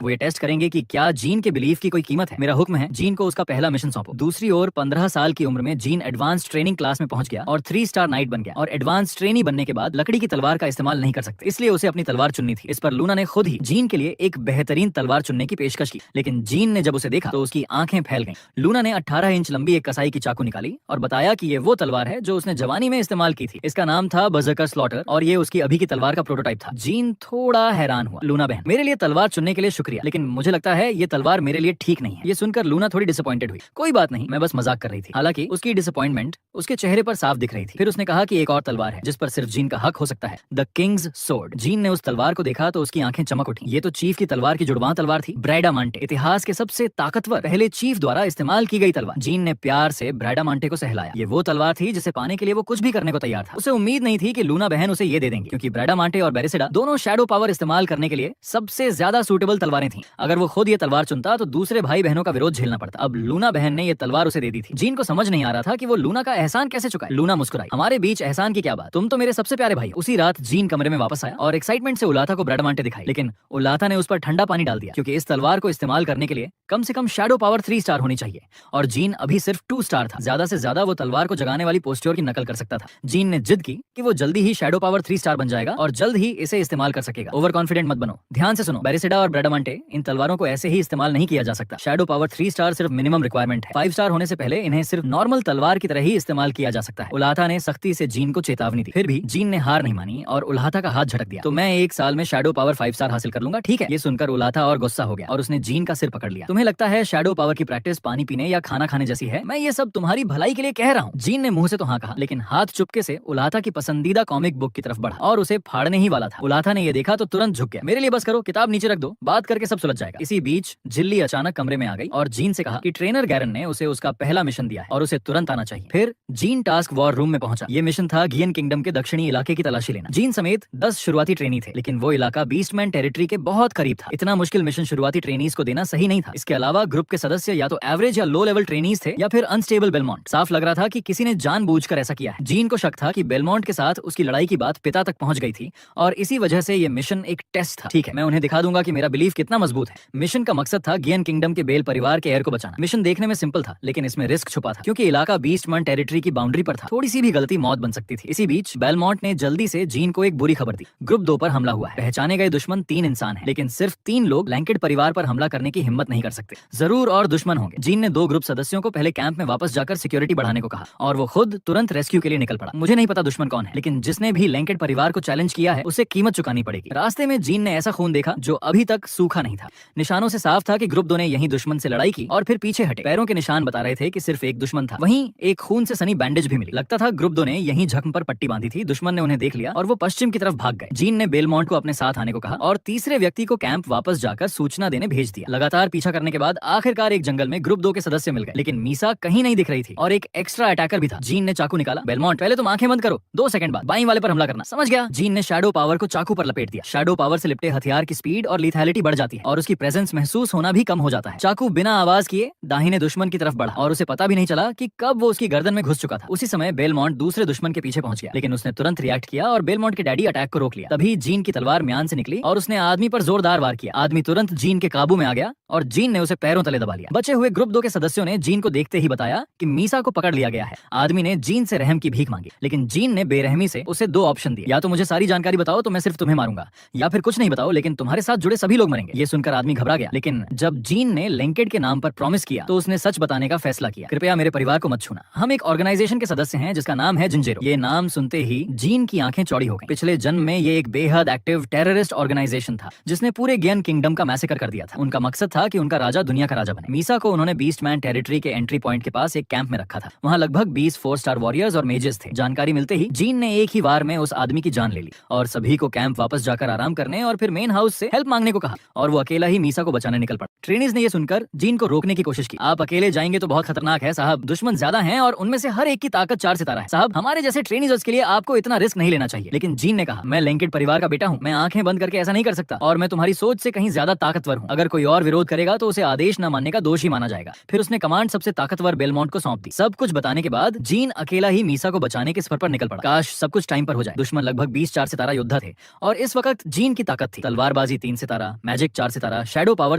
वो ये टेस्ट करेंगे कि क्या जीन के बिलीफ की कोई कीमत है। मेरा हुक्म है, जीन को उसका पहला मिशन सौंपो। दूसरी ओर 15 साल की उम्र में जीन एडवांस ट्रेनिंग क्लास में पहुंच गया और 3 स्टार नाइट बन गया। और एडवांस ट्रेनी बनने के बाद लकड़ी की तलवार का इस्तेमाल नहीं कर सकते, इसलिए उसे अपनी तलवार चुननी थी। इस पर लूना ने खुद ही जीन के लिए एक बेहतरीन तलवार चुनने की पेशकश की, लेकिन जीन ने जब उसे देखा तो उसकी आंखें फैल गईं। लूना ने 18 इंच लंबी एक कसाई की चाकू निकाली और बताया कि ये वो तलवार है जो उसने जवानी में इस्तेमाल की थी। इसका नाम था बर्जरकर स्लॉटर और ये उसकी अभी की तलवार का प्रोटोटाइप था। जीन थोड़ा हैरान हुआ। लूना बहन, मेरे लिए तलवार चुनने के लिए शुक्रिया, लेकिन मुझे लगता है ये तलवार मेरे लिए ठीक नहीं है। ये सुनकर लूना थोड़ी डिसअपॉइंटेड हुई। कोई बात नहीं, मैं बस मजाक कर रही थी। हालांकि उसकी डिसअपॉइंटमेंट उसके चेहरे पर साफ दिख रही थी। फिर उसने कहा कि एक और तलवार है जिस पर सिर्फ जीन का हक हो सकता है, द किंग्स सोर्ड। जीन ने उस तलवार को देखा तो उसकी आंखें चमक उठी। ये तो चीफ की तलवार की जुड़वां तलवार थी, ब्राडामांटे, इतिहास के सबसे ताकतवर पहले चीफ द्वारा इस्तेमाल की गई तलवार। जीन ने प्यार से ब्राडामांटे को सहलाया। ये वो तलवार थी जिसे पाने के लिए वो कुछ भी करने को तैयार था। उसे उम्मीद नहीं थी कि लूना बहन उसे ये दे देंगी, क्योंकि ब्राडामांटे और बेरेसिडा दोनों शैडो पावर इस्तेमाल करने के लिए सबसे ज्यादा सूटेबल तलवारें थीं। अगर वो खुद ये तलवार चुनता तो दूसरे भाई बहनों का विरोध झेलना पड़ता। अब लूना बहन ने ये तलवार उसे दे दी थी। जीन को समझ नहीं आ रहा था कि वो लूना का एहसान कैसे चुकाए। लूना मुस्कुराई, हमारे बीच एहसान की क्या बात, तुम तो मेरे सबसे प्यारे भाई। उसी रात जीन कमरे में वापस आया और एक्साइटमेंट से उलाथा को ब्राडामांटे दिखाई, लेकिन उलाथा ने उस पर ठंडा पानी डाल दिया, क्योंकि इस तलवार को इस्तेमाल करने के लिए कम से कम शैडो पावर 3 स्टार होनी चाहिए और जीन अभी सिर्फ 2 स्टार था। ज्यादा से ज्यादा वो तलवार को जगाने वाली पोस्ट्योर की नकल कर सकता था। जीन ने जिद की कि वो जल्दी ही शैडो पावर 3 स्टार बन जाएगा और जल्द ही इसे इस्तेमाल कर सकेगा। ओवर कॉन्फिडेंट मत बनो। ध्यान से सुनो, बेरेसिडा और ब्राडामांटे, इन तलवारों को ऐसे ही इस्तेमाल नहीं किया जा सकता। शैडो पावर 3 स्टार सिर्फ मिनिमम रिक्वायरमेंट है। 5 स्टार होने से पहले इन्हें सिर्फ नॉर्मल तलवार की तरह ही इस्तेमाल किया जा सकता है। उलाथा ने सख्ती से जीन को चेतावनी दी। फिर भी जीन ने हार नहीं मानी और उलाथा का हाथ झटक दिया। तो मैं 1 साल में शैडो पावर 5 स्टार हासिल कर लूंगा, ठीक है? ये सुनकर उलाथा और गुस्सा हो गया और उसने जीन का सिर पकड़ लिया। तुम्हें लगता है शैडो पावर की प्रैक्टिस पानी पीने या खाना खाने जैसी है? मैं ये सब तुम्हारी भलाई के लिए कह रहा हूँ। जीन ने मुंह से तो हाँ कहा, लेकिन हाथ चुपके से उलाथा की पसंदीदा कॉमिक बुक की तरफ बढ़ा और उसे फाड़ने ही वाला था। उलाथा ने ये देखा तो तुरंत झुक गया। मेरे लिए बस करो, किताब नीचे रख दो, बात करके सब सुलझ जाएगा। इसी बीच झिल्ली अचानक कमरे में आ गई और जीन से कहा कि ट्रेनर गैरन ने उसे उसका पहला मिशन दिया है और उसे तुरंत आना चाहिए। फिर जीन टास्क वॉर रूम में पहुंचा। ये मिशन था गियन किंगडम के दक्षिणी इलाके की तलाशी लेना। जीन समेत 10 शुरुआती ट्रेनी थे, लेकिन वो इलाका बीस्टमैन टेरिटरी के बहुत करीब था। इतना मुश्किल मिशन शुरुआती ट्रेनीज को देना सही नहीं था। इसके अलावा ग्रुप के सदस्य या तो एवरेज या लो लेवल ट्रेनीज थे या फिर अनस्टेबल बेलमोंट। साफ लग रहा था कि किसी ने जानबूझकर ऐसा किया है। जीन को शक था कि बेलमोंट के साथ उसकी लड़ाई की बात पिता तक पहुंच गई थी और इसी वजह से ये मिशन एक टेस्ट था। ठीक है, मैं उन्हें दिखा दूंगा कि मेरा बिलीफ कितना मजबूत है। मिशन का मकसद था गियन किंगडम के बेल परिवार के हेयर को बचाना। मिशन देखने में सिंपल था, लेकिन इसमें रिस्क छुपा था, क्योंकि इलाका बीस्टमैन टेरिटरी की बाउंड्री पर था। थोड़ी सी भी गलती मौत बन सकती थी। इसी बीच बेलमोंट ने जल्दी से जीन को एक बुरी खबर दी। ग्रुप 2 पर हमला हुआ है। पहचाने गए दुश्मन 3 इंसान हैं, लेकिन सिर्फ 3 लोग लैंकेड परिवार पर हमला करने की हिम्मत नहीं कर सकते। जरूर और दुश्मन होंगे। जीन ने 2 ग्रुप सदस्यों को पहले कैंप में वापस जाकर सिक्योरिटी बढ़ाने को कहा और वो खुद तुरंत रेस्क्यू के लिए निकल पड़ा। मुझे नहीं पता दुश्मन कौन है, लेकिन जिसने भी लैंकेड परिवार को चैलेंज किया है उसे कीमत चुकानी पड़ेगी। रास्ते में जीन ने ऐसा खून देखा जो अभी तक सूखा नहीं था। निशानों से साफ था कि ग्रुप 2 ने यही दुश्मन से लड़ाई की और फिर पीछे हटे। पैरों के निशान बता रहे थे कि सिर्फ एक दुश्मन था। वहीं एक खून से सनी बैंडेज भी मिली। लगता था ग्रुप 2 ने यही जख्म पर पट्टी बांधी थी। दुश्मन ने उन्हें देख लिया और वो पश्चिम की तरफ भाग गए। जीन ने बेलमोंट को अपने साथ आने को कहा और तीसरे व्यक्ति को कैंप वापस जाकर सूचना देने भेज दिया। लगातार पीछा करने के बाद आखिरकार एक जंगल में ग्रुप 2 के सदस्य मिल गए, लेकिन मीसा कहीं नहीं दिख रही थी और एक एक्स्ट्रा अटैकर भी था। जीन ने चाकू निकाला। बेलमोंट, पहले तुम आंखें बंद करो, 2 सेकंड बाद बाईं वाले पर हमला करना। समझ गया? जीन ने शैडो पावर को चाकू पर लपेट दिया। शैडो पावर से लिपटे हथियार की स्पीड और लिथैलिटी बढ़ जाती है और उसकी प्रेजेंस महसूस होना भी कम हो जाता है। चाकू बिना आवाज किए दाहिने दुश्मन की तरफ बढ़ा और उसे पता भी नहीं चला कि कब वो उसकी गर्दन में घुस चुका था। उसी समय बेलमोंट दूसरे दुश्मन के पीछे पहुंच गया, लेकिन उसने तुरंत रिएक्ट किया और बेलमोंट के डैडी अटैक को रोक लिया। तभी जीन की तलवार म्यान से निकली और उसने आदमी पर जोरदार वार किया। आदमी तुरंत जीन के काबू में आ गया और जीन ने उसे पैरों तले दबा लिया। बचे हुए ग्रुप 2 के सदस्यों ने जीन को देखते ही बताया कि मीसा को पकड़ लिया गया है। आदमी ने जीन से रहम की भीख मांगी, लेकिन जीन ने बेरहमी से उसे 2 ऑप्शन दिए, या तो मुझे सारी जानकारी बताओ तो मैं सिर्फ तुम्हें मारूंगा, या फिर कुछ नहीं बताओ लेकिन तुम्हारे साथ जुड़े सभी लोग मरेंगे। ये सुनकर आदमी घबरा गया, लेकिन जब जीन ने लिंकेड के नाम पर प्रॉमिस किया तो उसने सच बताने का फैसला किया। कृपया मेरे परिवार को मत छूना, हम एक ऑर्गेनाइजेशन के सदस्य हैं जिसका नाम है जिंजेरो। ये नाम सुनते ही जीन की आंखें चौड़ी हो गईं। पिछले जन्म में ये एक बेहद एक्टिव टेररिस्ट ऑर्गेनाइजेशन था जिसने पूरे गियन किंगडम का मैसेकर कर दिया था। उनका मकसद था कि उनका राजा दुनिया का राजा बने। मीसा को उन्होंने बीस्टमैन टेरिटरी के एंट्री पॉइंट के पास एक कैंप में रखा था। वहाँ लगभग 20 4 स्टार वॉरियर्स और मेजेस थे। जानकारी मिलते ही जीन ने एक ही वार में उस आदमी की जान ले ली और सभी को कैंप वापस जाकर आराम करने और फिर मेन हाउस से हेल्प मांगने को कहा और वो अकेला ही मीसा को बचाने निकल पड़ा। ट्रेनीज ने ये सुनकर जीन को रोकने की कोशिश की। आप अकेले जाएंगे तो बहुत खतरनाक है साहब, दुश्मन ज्यादा हैं और उनमें से हर एक की ताकत 4 सितारा है साहब, हमारे जैसे ट्रेनीज के लिए आपको इतना रिस्क नहीं लेना चाहिए। लेकिन जीन ने कहा, मैं लिंकेड परिवार का बेटा हूँ, मैं आंखें बंद करके ऐसा नहीं कर सकता और मैं तुम्हारी सोच से कहीं ज्यादा ताकतवर हूँ। अगर कोई और विरोध करेगा तो उसे आदेश न मानने का दोषी माना जाएगा। फिर उसने कमांड सबसे ताकतवर बेलमोंट को सौंप दी। सब कुछ बताने के बाद जीन अकेला ही मीसा को बचाने के सफर पर निकल पड़ा। काश सब कुछ टाइम पर हो जाए। दुश्मन लगभग 20 4 सितारा योद्धा थे और इस वक्त जीन की ताकत थी तलवारबाजी 3 सितारा, मैजिक 4 सितारा, शैडो पावर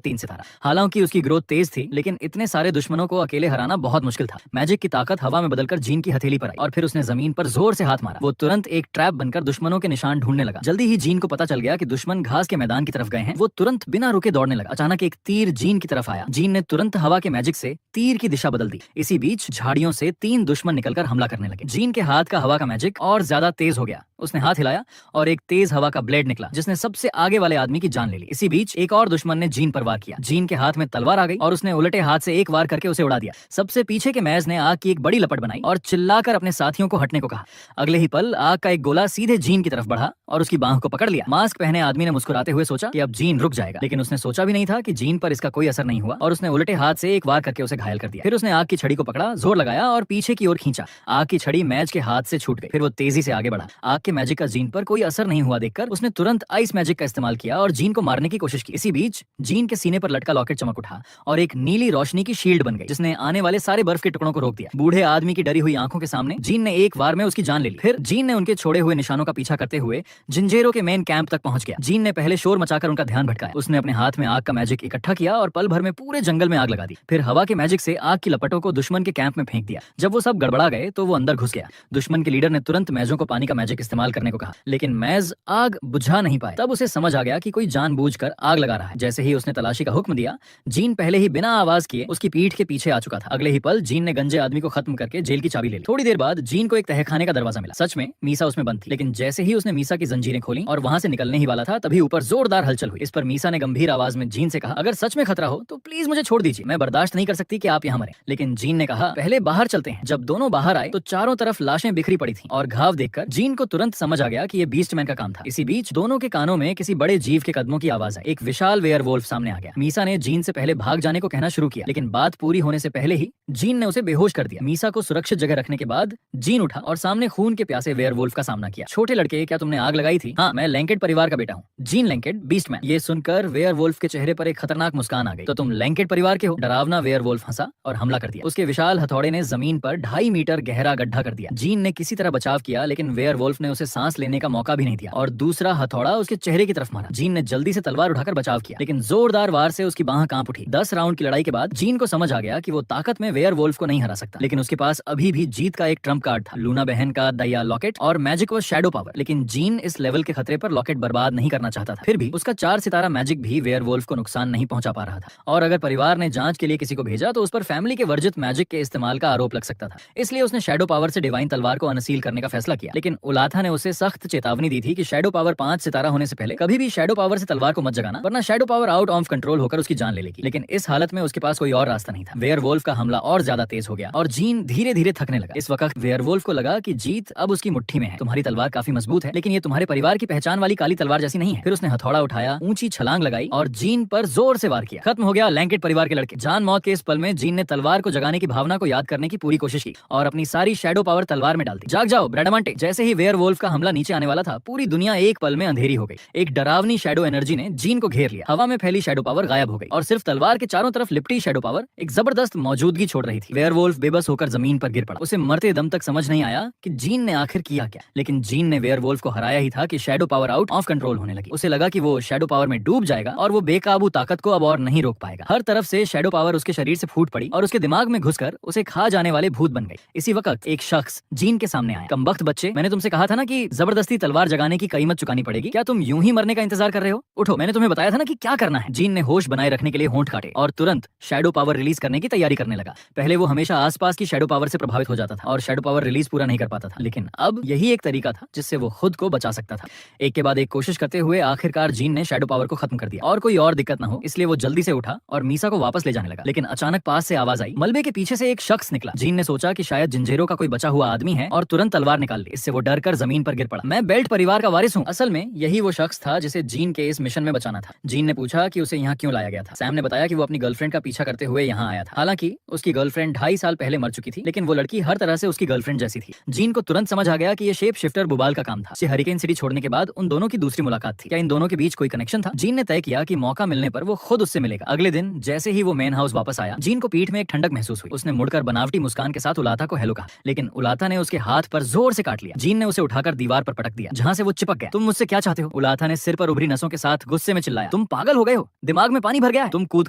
3 सितारा। हालांकि उसकी ग्रोथ तेज थी, लेकिन इतने सारे दुश्मनों को अकेले हराना बहुत मुश्किल था। मैजिक की ताकत हवा में बदलकर जीन की हथेली पर आई और फिर उसने जमीन पर जोर से हाथ मारा। वो तुरंत एक ट्रैप बनकर दुश्मनों के निशान ढूंढने लगा। जल्दी ही जीन को पता चल गया कि दुश्मन घास के मैदान की तरफ गए हैं। वो तुरंत बिना रुके दौड़ने लगा। अचानक एक तीर जीन की तरफ आया। जीन ने तुरंत हवा के मैजिक से तीर की दिशा बदल दी। इसी बीच झाड़ियों से 3 दुश्मन निकलकर हमला करने लगे। जीन के हाथ का हवा का मैजिक और ज्यादा तेज हो गया। उसने हाथ हिलाया और एक तेज हवा का ब्लेड निकला जिसने सबसे आगे वाले आदमी की जान ले ली। इसी बीच एक और दुश्मन ने जीन पर वार किया। जीन के हाथ में तलवार आ गई और उसने उलटे हाथ से एक वार करके उसे उड़ा दिया। सबसे पीछे के मैज ने आग की एक बड़ी लपट बनाई और चिल्लाकर अपने साथियों को हटने को कहा। अगले ही पल आग का एक गोला सीधे जीन की तरफ बढ़ा और उसकी बांह को पकड़ लिया। मास्क पहने आदमी ने मुस्कुराते हुए सोचा कि अब जीन रुक जाएगा, लेकिन उसने सोचा भी नहीं था कि जीन पर इसका कोई असर नहीं हुआ और उसने उलटे हाथ से एक वार करके उसे घायल कर दिया। फिर उसने आग की छड़ी को पकड़ा, जोर लगाया और पीछे की ओर खींचा। आग की छड़ी मैज के हाथ से छूट गई। फिर वो तेजी से आगे बढ़ा। आग के मैजिक का जीन पर कोई असर नहीं हुआ देखकर उसने तुरंत आइस मैजिक का इस्तेमाल किया और जीन को मारने की कोशिश की। इसी बीच जीन के सीने पर लटका लॉकेट चमक उठा और एक नीली रोशनी की शील्ड बन गई जिसने आने वाले सारे बर्फ के टुकड़ों को रोक दिया। बूढ़े आदमी की डरी हुई आंखों के सामने जीन ने एक वार में उसकी जान ले ली। फिर जीन ने उनके छोड़े हुए निशानों का पीछा करते हुए जिंजेरो के मेन कैंप तक पहुंच गया। जीन ने पहले शोर मचाकर उनका ध्यान भटकाया। उसने अपने हाथ में आग का मैजिक इकट्ठा किया और पल भर में पूरे जंगल में आग लगा दी। फिर हवा के मैजिक से आग की लपटों को दुश्मन के कैंप में फेंक दिया। जब वो सब गड़बड़ा गए तो वो अंदर घुस गया। दुश्मन के लीडर ने तुरंत मैजों को पानी का मैजिक इस्तेमाल करने को कहा, लेकिन मैज आग बुझा नहीं पाए। तब उसे समझ आ गया कि कोई जानबूझकर आग लगा रहा है। जैसे ही उसने तलाशी का हुक्म दिया, जीन पहले ही बिना आवाज किए उसकी पीठ के पीछे आ चुका था। अगले ही पल जीन ने गंजे आदमी को खत्म करके जेल की चाबी ले ली। थोड़ी देर बाद जीन को एक तहखाने का दरवाजा मिला। सच में मीसा उसमें बंद थी, लेकिन जैसे ही उसने मीसा की जंजीरें खोली और वहां से निकलने ही वाला था, तभी ऊपर जोरदार हलचल हुई। इस पर मीसा ने गंभीर आवाज में जीन से कहा, अगर सच में खतरा हो तो प्लीज मुझे छोड़ दीजिए, मैं बर्दाश्त नहीं कर सकती कि आप यहाँ मरें। लेकिन जीन ने कहा, पहले बाहर चलते हैं। जब दोनों बाहर आए तो चारों तरफ लाशें बिखरी पड़ी थी और घाव देखकर जीन को तुरंत समझ आ गया कि ये बीस्टमैन का काम था। इसी बीच दोनों के कानों में किसी बड़े जीव के कदमों की आवाज आई। एक विशाल वेयरवुल्फ सामने आ गया। मीसा ने जीन से पहले भाग जाने को कहना शुरू किया, लेकिन बात पूरी होने से पहले ही जीन ने उसे बेहोश कर दिया। मीसा को सुरक्षित जगह रखने के बाद जीन उठा और सामने खून के प्यासे वेयरवुल्फ का सामना किया। छोटे लड़के, क्या तुमने आग लगाई थी? हाँ, मैं लिंकेड परिवार का बेटा हूँ, जीन लिंकेड, बीस्टमैन। ये सुनकर वेयरवुल्फ के चेहरे पर एक खतरनाक मुस्कान आ गई। तो तुम लिंकेड परिवार के हो? डरावना वेयरवुल्फ हंसा और हमला कर दिया। उसके विशाल हथौड़े ने जमीन पर 2.5 मीटर गहरा गड्ढा कर दिया। जीन ने किसी तरह बचाव किया, लेकिन वेयरवुल्फ ने उसे सांस लेने का मौका भी नहीं दिया और दूसरा हथौड़ा उसके चेहरे की तरफ मारा। जीन ने जल्दी से तलवार उठाकर बचाव किया, लेकिन जोरदार वार से उसकी बांह कांप उठी। 10 राउंड की लड़ाई के बाद जीन को समझ आ गया कि वो ताकत में वेयरवुल्फ को नहीं हरा सकता, लेकिन उसके पास अभी भी जीत का एक ट्रम्प कार्ड था, लूना बहन का दया लॉकेट और मैजिक व शैडो पावर। लेकिन जीन इस लेवल के खतरे पर लॉकेट बर्बाद नहीं करना चाहता था। फिर भी उसका 4 सितारा मैजिक भी वेयरवुल्फ को नुकसान नहीं पहुंचा पा रहा था और अगर परिवार ने जांच के लिए किसी को भेजा तो उस पर फैमिली के वर्जित मैजिक के इस्तेमाल का आरोप लग सकता था। इसलिए उसने शैडो पावर से डिवाइन तलवार को अनसील करने का फैसला किया। लेकिन उलाथा ने उसे सख्त चेतावनी दी थी कि शैडो पावर 5 सितारा होने से पहले कभी भी शैडो पावर से तलवार को मत जगाना, वरना shadow power out of control होकर उसकी जान ले लेगी। लेकिन इस हालत में उसके पास कोई और रास्ता नहीं था। वेयरवुल्फ का हमला और ज्यादा तेज हो गया और जीन धीरे धीरे थकने लगा। इस वक्त वेयरवुल्फ को लगा कि जीत अब उसकी मुट्ठी में है। तुम्हारी तलवार काफी मजबूत है, लेकिन ये तुम्हारे परिवार की पहचान वाली काली तलवार जैसी नहीं है। फिर उसने हथौड़ा उठाया, ऊंची छलांग लगाई और जीन पर जोर से वार किया। खत्म हो गया लैंकेट परिवार के लड़के। जान मौत के इस पल में जीन ने तलवार को जगाने की भावना को याद करने की पूरी कोशिश की और अपनी सारी शैडो पावर तलवार में डाल दी। जाग जाओ ब्रैडामांटे। जैसे ही वेयरवुल्फ का हमला नीचे आने वाला था, पूरी दुनिया एक पल में अंधेरी हो गई। एक डरावनी शैडो एनर्जी ने जीन को घेर लिया। हवा में फैली शैडो पावर गायब हो गई और सिर्फ तलवार के चारों तरफ लिपटी शैडो पावर एक जबरदस्त मौजूदगी छोड़ रही थी। वेयरवुल्फ बेबस होकर जमीन पर गिर पड़ा। उसे मरते दम तक समझ नहीं आया कि जीन ने आखिर किया क्या। लेकिन जीन ने वेयरवुल्फ को हराया ही था कि shadow power out of control होने लगी। उसे लगा कि वो शैडो पावर में डूब जाएगा और वो बेकाबू ताकत को अब और नहीं रोक पाएगा। हर तरफ से शैडो पावर उसके शरीर से फूट पड़ी और उसके दिमाग में घुसकर उसे खा जाने वाले भूत बन गई। इसी वक्त एक शख्स जीन के सामने आया। कमबख्त बच्चे, मैंने तुमसे कहा था ना कि जबरदस्ती तलवार जगाने की कीमत चुकानी पड़ेगी। क्या तुम यूं ही मरने का इंतजार कर रहे हो? उठो, मैंने तुम्हें बताया था ना कि क्या करना है। जीन ने होश बनाए रखने के लिए होंठ काटे और तुरंत शैडो पावर रिलीज करने की तैयारी करने लगा। पहले वो हमेशा आसपास की शैडो पावर से प्रभावित हो जाता था और शैडो पावर रिलीज पूरा नहीं कर पाता था, लेकिन अब यही एक तरीका था जिससे वो खुद को बचा सकता था। एक के बाद एक कोशिश करते हुए आखिरकार जीन ने शैडो पावर को खत्म कर दिया और कोई और दिक्कत ना हो इसलिए वो जल्दी से उठा और मीसा को वापस ले जाने लगा। लेकिन अचानक पास से आवाज आई। मलबे के पीछे से एक शख्स निकला। जीन ने सोचा कि शायद जिंजेरों का कोई बचा हुआ आदमी है और तुरंत तलवार निकाल ली। इससे वो डर कर जमीन पर गिर पड़ा। मैं बेल्ट परिवार का वारिस हूँ। असल में यही वो शख्स था जिसे जीन के इस मिशन में बचाना था। जीन ने पूछा कि उसे यहाँ क्यों लाया गया था। सैम ने बताया कि वो अपनी गर्लफ्रेंड का पीछा करते हुए यहाँ आया था। हालांकि उसकी गर्लफ्रेंड 2.5 साल पहले मर चुकी थी, लेकिन वो लड़की हर तरह से उसकी गर्लफ्रेंड जैसी थी। जीन को तुरंत समझ आ गया कि ये शेप शिफ्टर बुबाल का काम था। इसे हरिकेन सिटी छोड़ने के बाद उन दोनों की दूसरी मुलाकात थी। क्या इन दोनों के बीच कोई कनेक्शन था? जीन ने तय किया कि मौका मिलने पर वो खुद उससे मिलेगा। अगले दिन जैसे ही वो मेन हाउस वापस आया, जीन को पीठ में एक ठंडक महसूस हुई। उसने मुड़कर बनावटी मुस्कान के साथ उलाता को हेलो कहा, लेकिन उलाता ने उसके हाथ पर जोर से काट लिया। जीन ने उसे उठाकर दीवार पर पटक दिया, जहाँ से वो चिपक गया। तुम मुझसे क्या चाहते हो? उलाता ने सिर पर उभरी नसों के साथ गुस्से में चिल्लाया। तुम पागल हो गए हो? दिमाग में पानी भर गया है? तुम कूद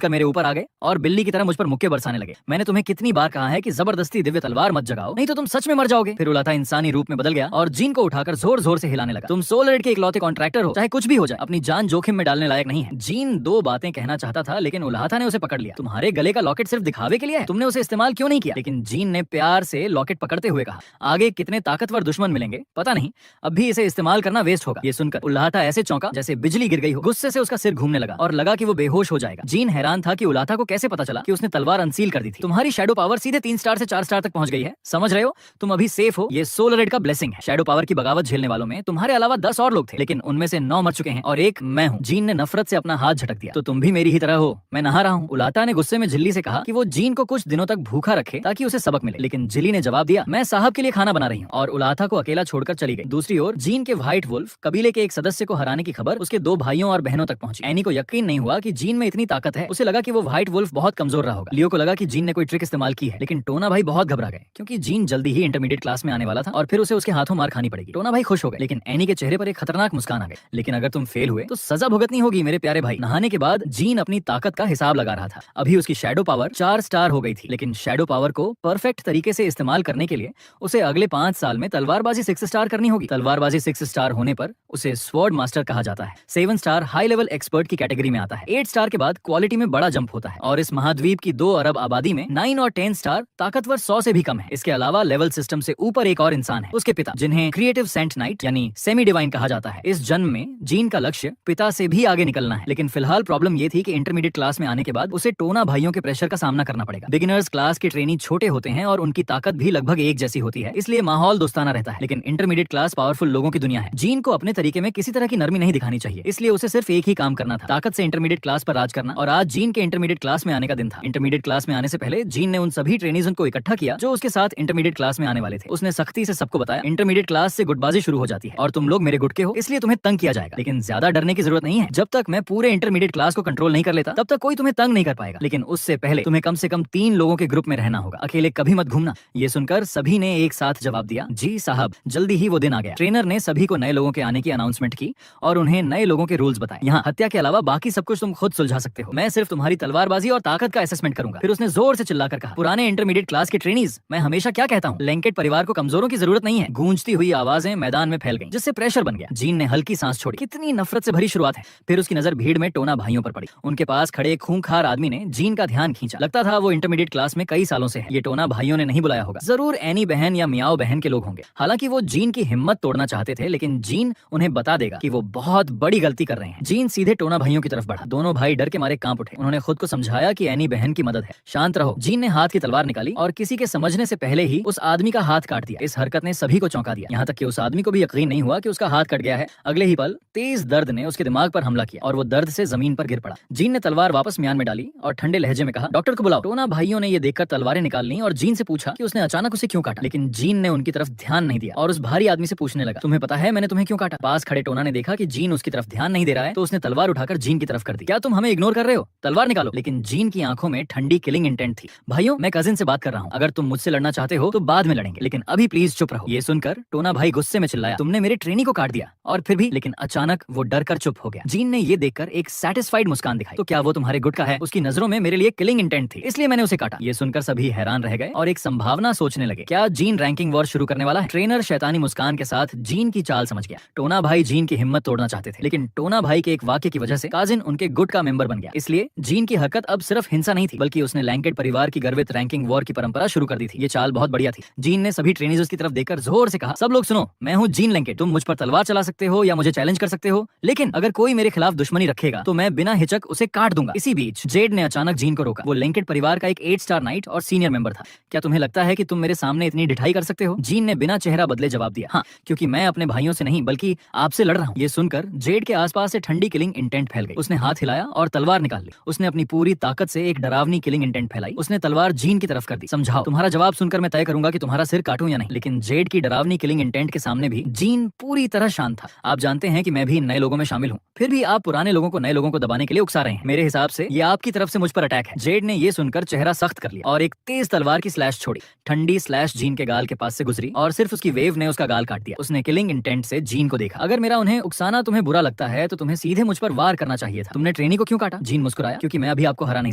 कर मेरे ऊपर आ गए और बिल्ली की तरह मुझ पर मुक्के बरसाने लगे। मैंने तुम्हें कितनी बार कहा है कि जबरदस्ती दिव्य तलवार मत जगाओ, नहीं तो तुम सच में मर जाओगे। फिर उलाता इंसानी रूप में बदल गया और जीन को उठाकर जोर जोर से हिलाने लगा। तुम सोल रेड के इकलौते कॉन्ट्रैक्टर हो, चाहे कुछ भी हो जाए, अपनी जान जोखिम में डालने लायक नहीं है। जीन 2 बातें कहना चाहता था, लेकिन उलाता ने उसे पकड़ लिया। तुम्हारे गले का लॉकेट सिर्फ दिखावे के लिए है, तुमने उसे इस्तेमाल क्यों नहीं किया? लेकिन जीन ने प्यार से लॉकेट पकड़ते हुए कहा, आगे कितने ताकतवर दुश्मन मिलेंगे पता नहीं, अब भी इसे इस्तेमाल करना वेस्ट होगा। ये सुनकर उलाता ऐसे चौंका जैसे बिजली गिर गई हो। गुस्से से उसका सिर घूमने लगा और लगा कि वो बेहोश हो जाएगा। जीन हैरान था कि उलाता को कैसे पता चला कि उसने तलवार अनसील कर दी थी। तुम्हारी शैडो पावर सीधे 3 स्टार से 4 स्टार तक पहुंच गई है, समझ रहे हो? तुम अभी सेफ हो। ये सोल रेड का ब्लेसिंग है। शैडो पावर की बगावत झेलने वालों में तुम्हारे अलावा 10 और लोग थे, लेकिन उनमें से 9 मर चुके हैं और एक मैं हूँ। जीन ने नफरत से अपना हाथ झटक दिया। तो तुम भी मेरी ही तरह हो, मैं नहा रहा हूँ। उलाता ने गुस्से में झिल्ली से कहा कि वो जीन को कुछ दिनों तक भूखा रखे ताकि उसे सबक मिले, लेकिन झिल्ली ने जवाब दिया, मैं साहब के लिए खाना बना रही हूँ, और उलाता को अकेला छोड़कर चली गई। दूसरी ओर जीन के व्हाइट वुल्फ कबीले के एक सदस्य को हराने की खबर उसके 2 भाइयों और बहनों तक पहुंची। एनी को यकीन नहीं हुआ कि जीन में इतनी ताकत है। उसे लगा कि वो व्हाइट वुल्फ बहुत कमजोर रहा होगा। लियो को लगा कि जीन ने कोई ट्रिक इस्तेमाल की है, लेकिन टोना भाई बहुत घबरा गए क्योंकि जीन जल्दी ही इंटरमीडिएट क्लास में आने वाला था और फिर उसे उसके हाथों मार खानी पड़ेगी। टोना भाई खुश हो गए, लेकिन एनी के चेहरे पर एक खतरनाक मुस्कान आ गई। लेकिन अगर तुम फेल हुए तो सजा भुगतनी होगी मेरे प्यारे भाई। नहाने के बाद जीन अपनी ताकत का हिसाब लगा रहा था। अभी उसकी शैडो पावर 4 स्टार हो गई थी, लेकिन शैडो पावर को परफेक्ट तरीके से इस्तेमाल करने के लिए उसे अगले 5 साल में तलवारबाजी 6 स्टार करनी होगी। तलवारबाजी 6 स्टार होने पर उसे स्वॉर्ड मास्टर कहा जाता है। 7 स्टार हाई लेवल एक्सपर्ट की कैटेगरी में आता है। 8 स्टार के बाद क्वालिटी में बड़ा जंप होता है और इस महाद्वीप की 2 अरब आबादी में 9 और 10 स्टार ताकतवर 100 से भी कम है। इसके अलावा लेवल सिस्टम से ऊपर एक और इंसान है, उसके पिता, जिन्हें क्रिएटिव सेंट नाइट यानी सेमी डिवाइन कहा जाता है। इस जन्म में जीन का लक्ष्य पिता से भी आगे निकलना है, लेकिन फिलहाल प्रॉब्लम ये थी कि इंटरमीडिएट क्लास में आने के बाद उसे टोना भाइयों के प्रेशर का सामना करना पड़ेगा। बिगिनर्स क्लास के ट्रेनी छोटे होते हैं और उनकी ताकत भी लगभग एक जैसी होती है, इसलिए माहौल दोस्ताना रहता है। लेकिन इंटरमीडिएट क्लास पावरफुल लोगों की दुनिया है। जीन को अपने तरीके में किसी तरह की नरमी नहीं दिखानी चाहिए, इसलिए उसे सिर्फ एक ही काम करना था, ताकत से इंटरमीडिएट क्लास पर राज करना। और आज जीन के इंटरमीडिएट क्लास में आने का दिन था। इंटरमीडिएट क्लास में आने से पहले जीन ने उन सभी ट्रेनीज को इकट्ठा किया जो उसके साथ इंटरमीडिएट क्लास में आने वाले थे। उसने सख्ती से सबको बताया, इंटरमीडिएट क्लास से गुटबाजी शुरू हो जाती है और तुम लोग मेरे गुट के हो, इसलिए तुम्हें तंग किया जाएगा, लेकिन ज्यादा डरने की जरूरत नहीं है। जब तक मैं पूरे इंटरमीडिएट क्लास को कंट्रोल नहीं कर लेता तब तक कोई तुम्हें तंग नहीं कर पाएगा, लेकिन उससे पहले तुम्हें कम से कम 3 लोगों के ग्रुप में रहना होगा, अकेले कभी मत घूमना। ये सुनकर सभी ने एक साथ जवाब दिया, जी साहब। जल्दी ही वो दिन आ गया। ट्रेनर ने सभी को नए लोगों के आने की अनाउंसमेंट की और उन्हें नए लोगों के रूल्स बताए। यहाँ हत्या के अलावा बाकी सब कुछ तुम खुद सुलझा सकते हो, मैं सिर्फ तुम्हारी तलवारबाजी और ताकत का असेसमेंट करूंगा। फिर उसने जोर से चिल्लाकर कहा, पुराने इंटरमीडिएट क्लास के ट्रेनीज, मैं हमेशा क्या कहता हूँ, लैंकेट परिवार को कमजोरों की जरूरत नहीं है। गूंजती हुई आवाजें मैदान में फैल गईं, जिससे प्रेशर बन गया। जीन ने हल्की सांस छोड़ी। कितनी नफरत से भरी शुरुआत है। फिर उसकी नजर भीड़ में टोना भाइयों पर पड़ी। उनके पास खड़े एक खूंखार आदमी ने जीन का ध्यान खींचा। लगता था वो इंटरमीडिएट क्लास में कई सालों से है। ये टोना भाइयों ने नहीं बुलाया होगा, जरूर एनी बहन या मियाओ बहन के लोग होंगे। हालांकि वो जीन की हिम्मत तोड़ना चाहते थे, लेकिन जीन उन्हें बता देगा कि वो बहुत बड़ी गलती कर रहे हैं। जीन सीधे टोना भाइयों की तरफ बढ़ा। दोनों भाई डर के मारे कांप उठे। उन्होंने खुद को समझाया कि एनी बहन की मदद है, शांत रहो। जीन ने हाथ की तलवार निकाली और किसी के समझने से पहले ही उस आदमी का हाथ काट दिया। इस हरकत ने सभी को चौंका दिया, यहाँ तक कि उस आदमी को भी यकीन नहीं हुआ कि उसका हाथ कट गया है। अगले ही पल तेज दर्द ने उसके दिमाग पर हमला किया और वो दर्द से जमीन पर गिर पड़ा। जीन ने तलवार वापस म्यान में डाली और ठंडे लहजे में कहा, डॉक्टर को बुलाओ। टोना भाइयों ने ये देखकर तलवारें निकाल ली और जीन से पूछा कि उसने अचानक उसे क्यों काटा, लेकिन जीन ने उनकी तरफ ध्यान नहीं दिया और उस भारी आदमी से पूछने लगा, तुम्हें पता है मैंने तुम्हें क्यों काटा? पास खड़े टोना ने देखा कि जीन उसकी तरफ ध्यान नहीं दे रहा है, तो उसने तलवार उठाकर जीन की तरफ कर दी। क्या तुम हमें इग्नोर कर रहे हो? तलवार निकालो। लेकिन जीन की आंखों में ठंडी किलिंग इंटेंट थी। भाइयों, मैं कजिन से बात कर रहा हूँ, अगर तुम मुझसे लड़ना चाहते हो तो बाद में लड़ेंगे, लेकिन अभी प्लीज चुप रहो। ये सुनकर टोना भाई गुस्से में चिल्लाया, तुमने मेरे ट्रेनी को काट दिया। और फिर भी, लेकिन अचानक वो डर कर चुप हो गया। जीन ने ये देखकर एक सेटिस्फाइड मुस्कान दिखाई। तो क्या वो तुम्हारे गुट का है? उसकी नजरों में मेरे लिए किलिंग इंटेंट थी, इसलिए मैंने उसे काटा। ये सुनकर सभी हैरान रह गए और एक संभावना सोचने लगे, क्या जीन रैंकिंग वॉर शुरू करने वाला है? ट्रेनर शैतानी मुस्कान के साथ जीन की चाल समझ गया। टोना भाई जीन की हिम्मत तोड़ना चाहते थे, लेकिन टोना भाई के एक वाक्य की वजह से काजिन उनके गुट का मेंबर बन गया। इसलिए जीन की हरकत अब सिर्फ हिंसा नहीं थी, बल्कि उसने लैंकेट परिवार की गर्वित रैंकिंग वॉर की परंपरा शुरू कर दी थी। ये चाल बहुत बढ़िया थी। जीन ने सभी ट्रेनीज की तरफ देखकर जोर से कहा, सब लोग सुनो, मैं हूँ जीन लैंकेट। तुम मुझ पर तलवार चला सकते हो या मुझे चैलेंज कर सकते हो, लेकिन अगर कोई मेरे खिलाफ दुश्मनी रखेगा तो मैं बिना हिचक उसे काट दूंगा। इसी बीच जेड ने अचानक जीन को रोका। वो लैंकेट परिवार का एक 8 स्टार नाइट और सीनियर मेंबर था। क्या तुम्हें लगता है कि तुम मेरे सामने इतनी ढिठाई कर सकते हो? जीन ने बिना चेहरा बदले जवाब दिया, हाँ, क्योंकि मैं अपने भाइयों से नहीं बल्कि आपसे लड़ रहा हूँ। ये सुनकर जेड के आसपास से ठंडी किलिंग इंटेंट फैल गई। उसने हाथ हिलाया और तलवार निकाल ली। उसने अपनी पूरी ताकत से एक डरावनी किलिंग इंटेंट फैलाई। उसने तलवार जीन की तरफ कर दी। समझाओ, तुम्हारा जवाब सुनकर मैं तय करूंगा कि तुम्हारा सिर काटूं या नहीं। लेकिन जेड की डरावनी किलिंग इंटेंट के सामने भी जीन पूरी तरह शांत था। आप जानते हैं कि मैं भी नए लोगों में शामिल हूँ, फिर भी आप पुराने लोगों को नए लोगों को दबाने के लिए उकसा रहे हैं। मेरे हिसाब से ये आपकी तरफ से मुझ पर अटैक है। जेड ने ये सुनकर चेहरा सख्त कर लिया और एक तेज तलवार की स्लैश छोड़ी। ठंडी स्लैश जीन के गाल के पास से गुजरी और सिर्फ उसकी वेव ने उसका गाल काट दिया। उसने किलिंग इंटेंट से जीन को देखा। अगर मेरा उन्हें उकसाना तुम्हें बुरा लगता है तो तुम्हें सीधे मुझ पर वार करना चाहिए था। तुमने ट्रेनी को क्यों काटा? जीन मुस्कुराया, क्योंकि मैं अभी आपको हरा नहीं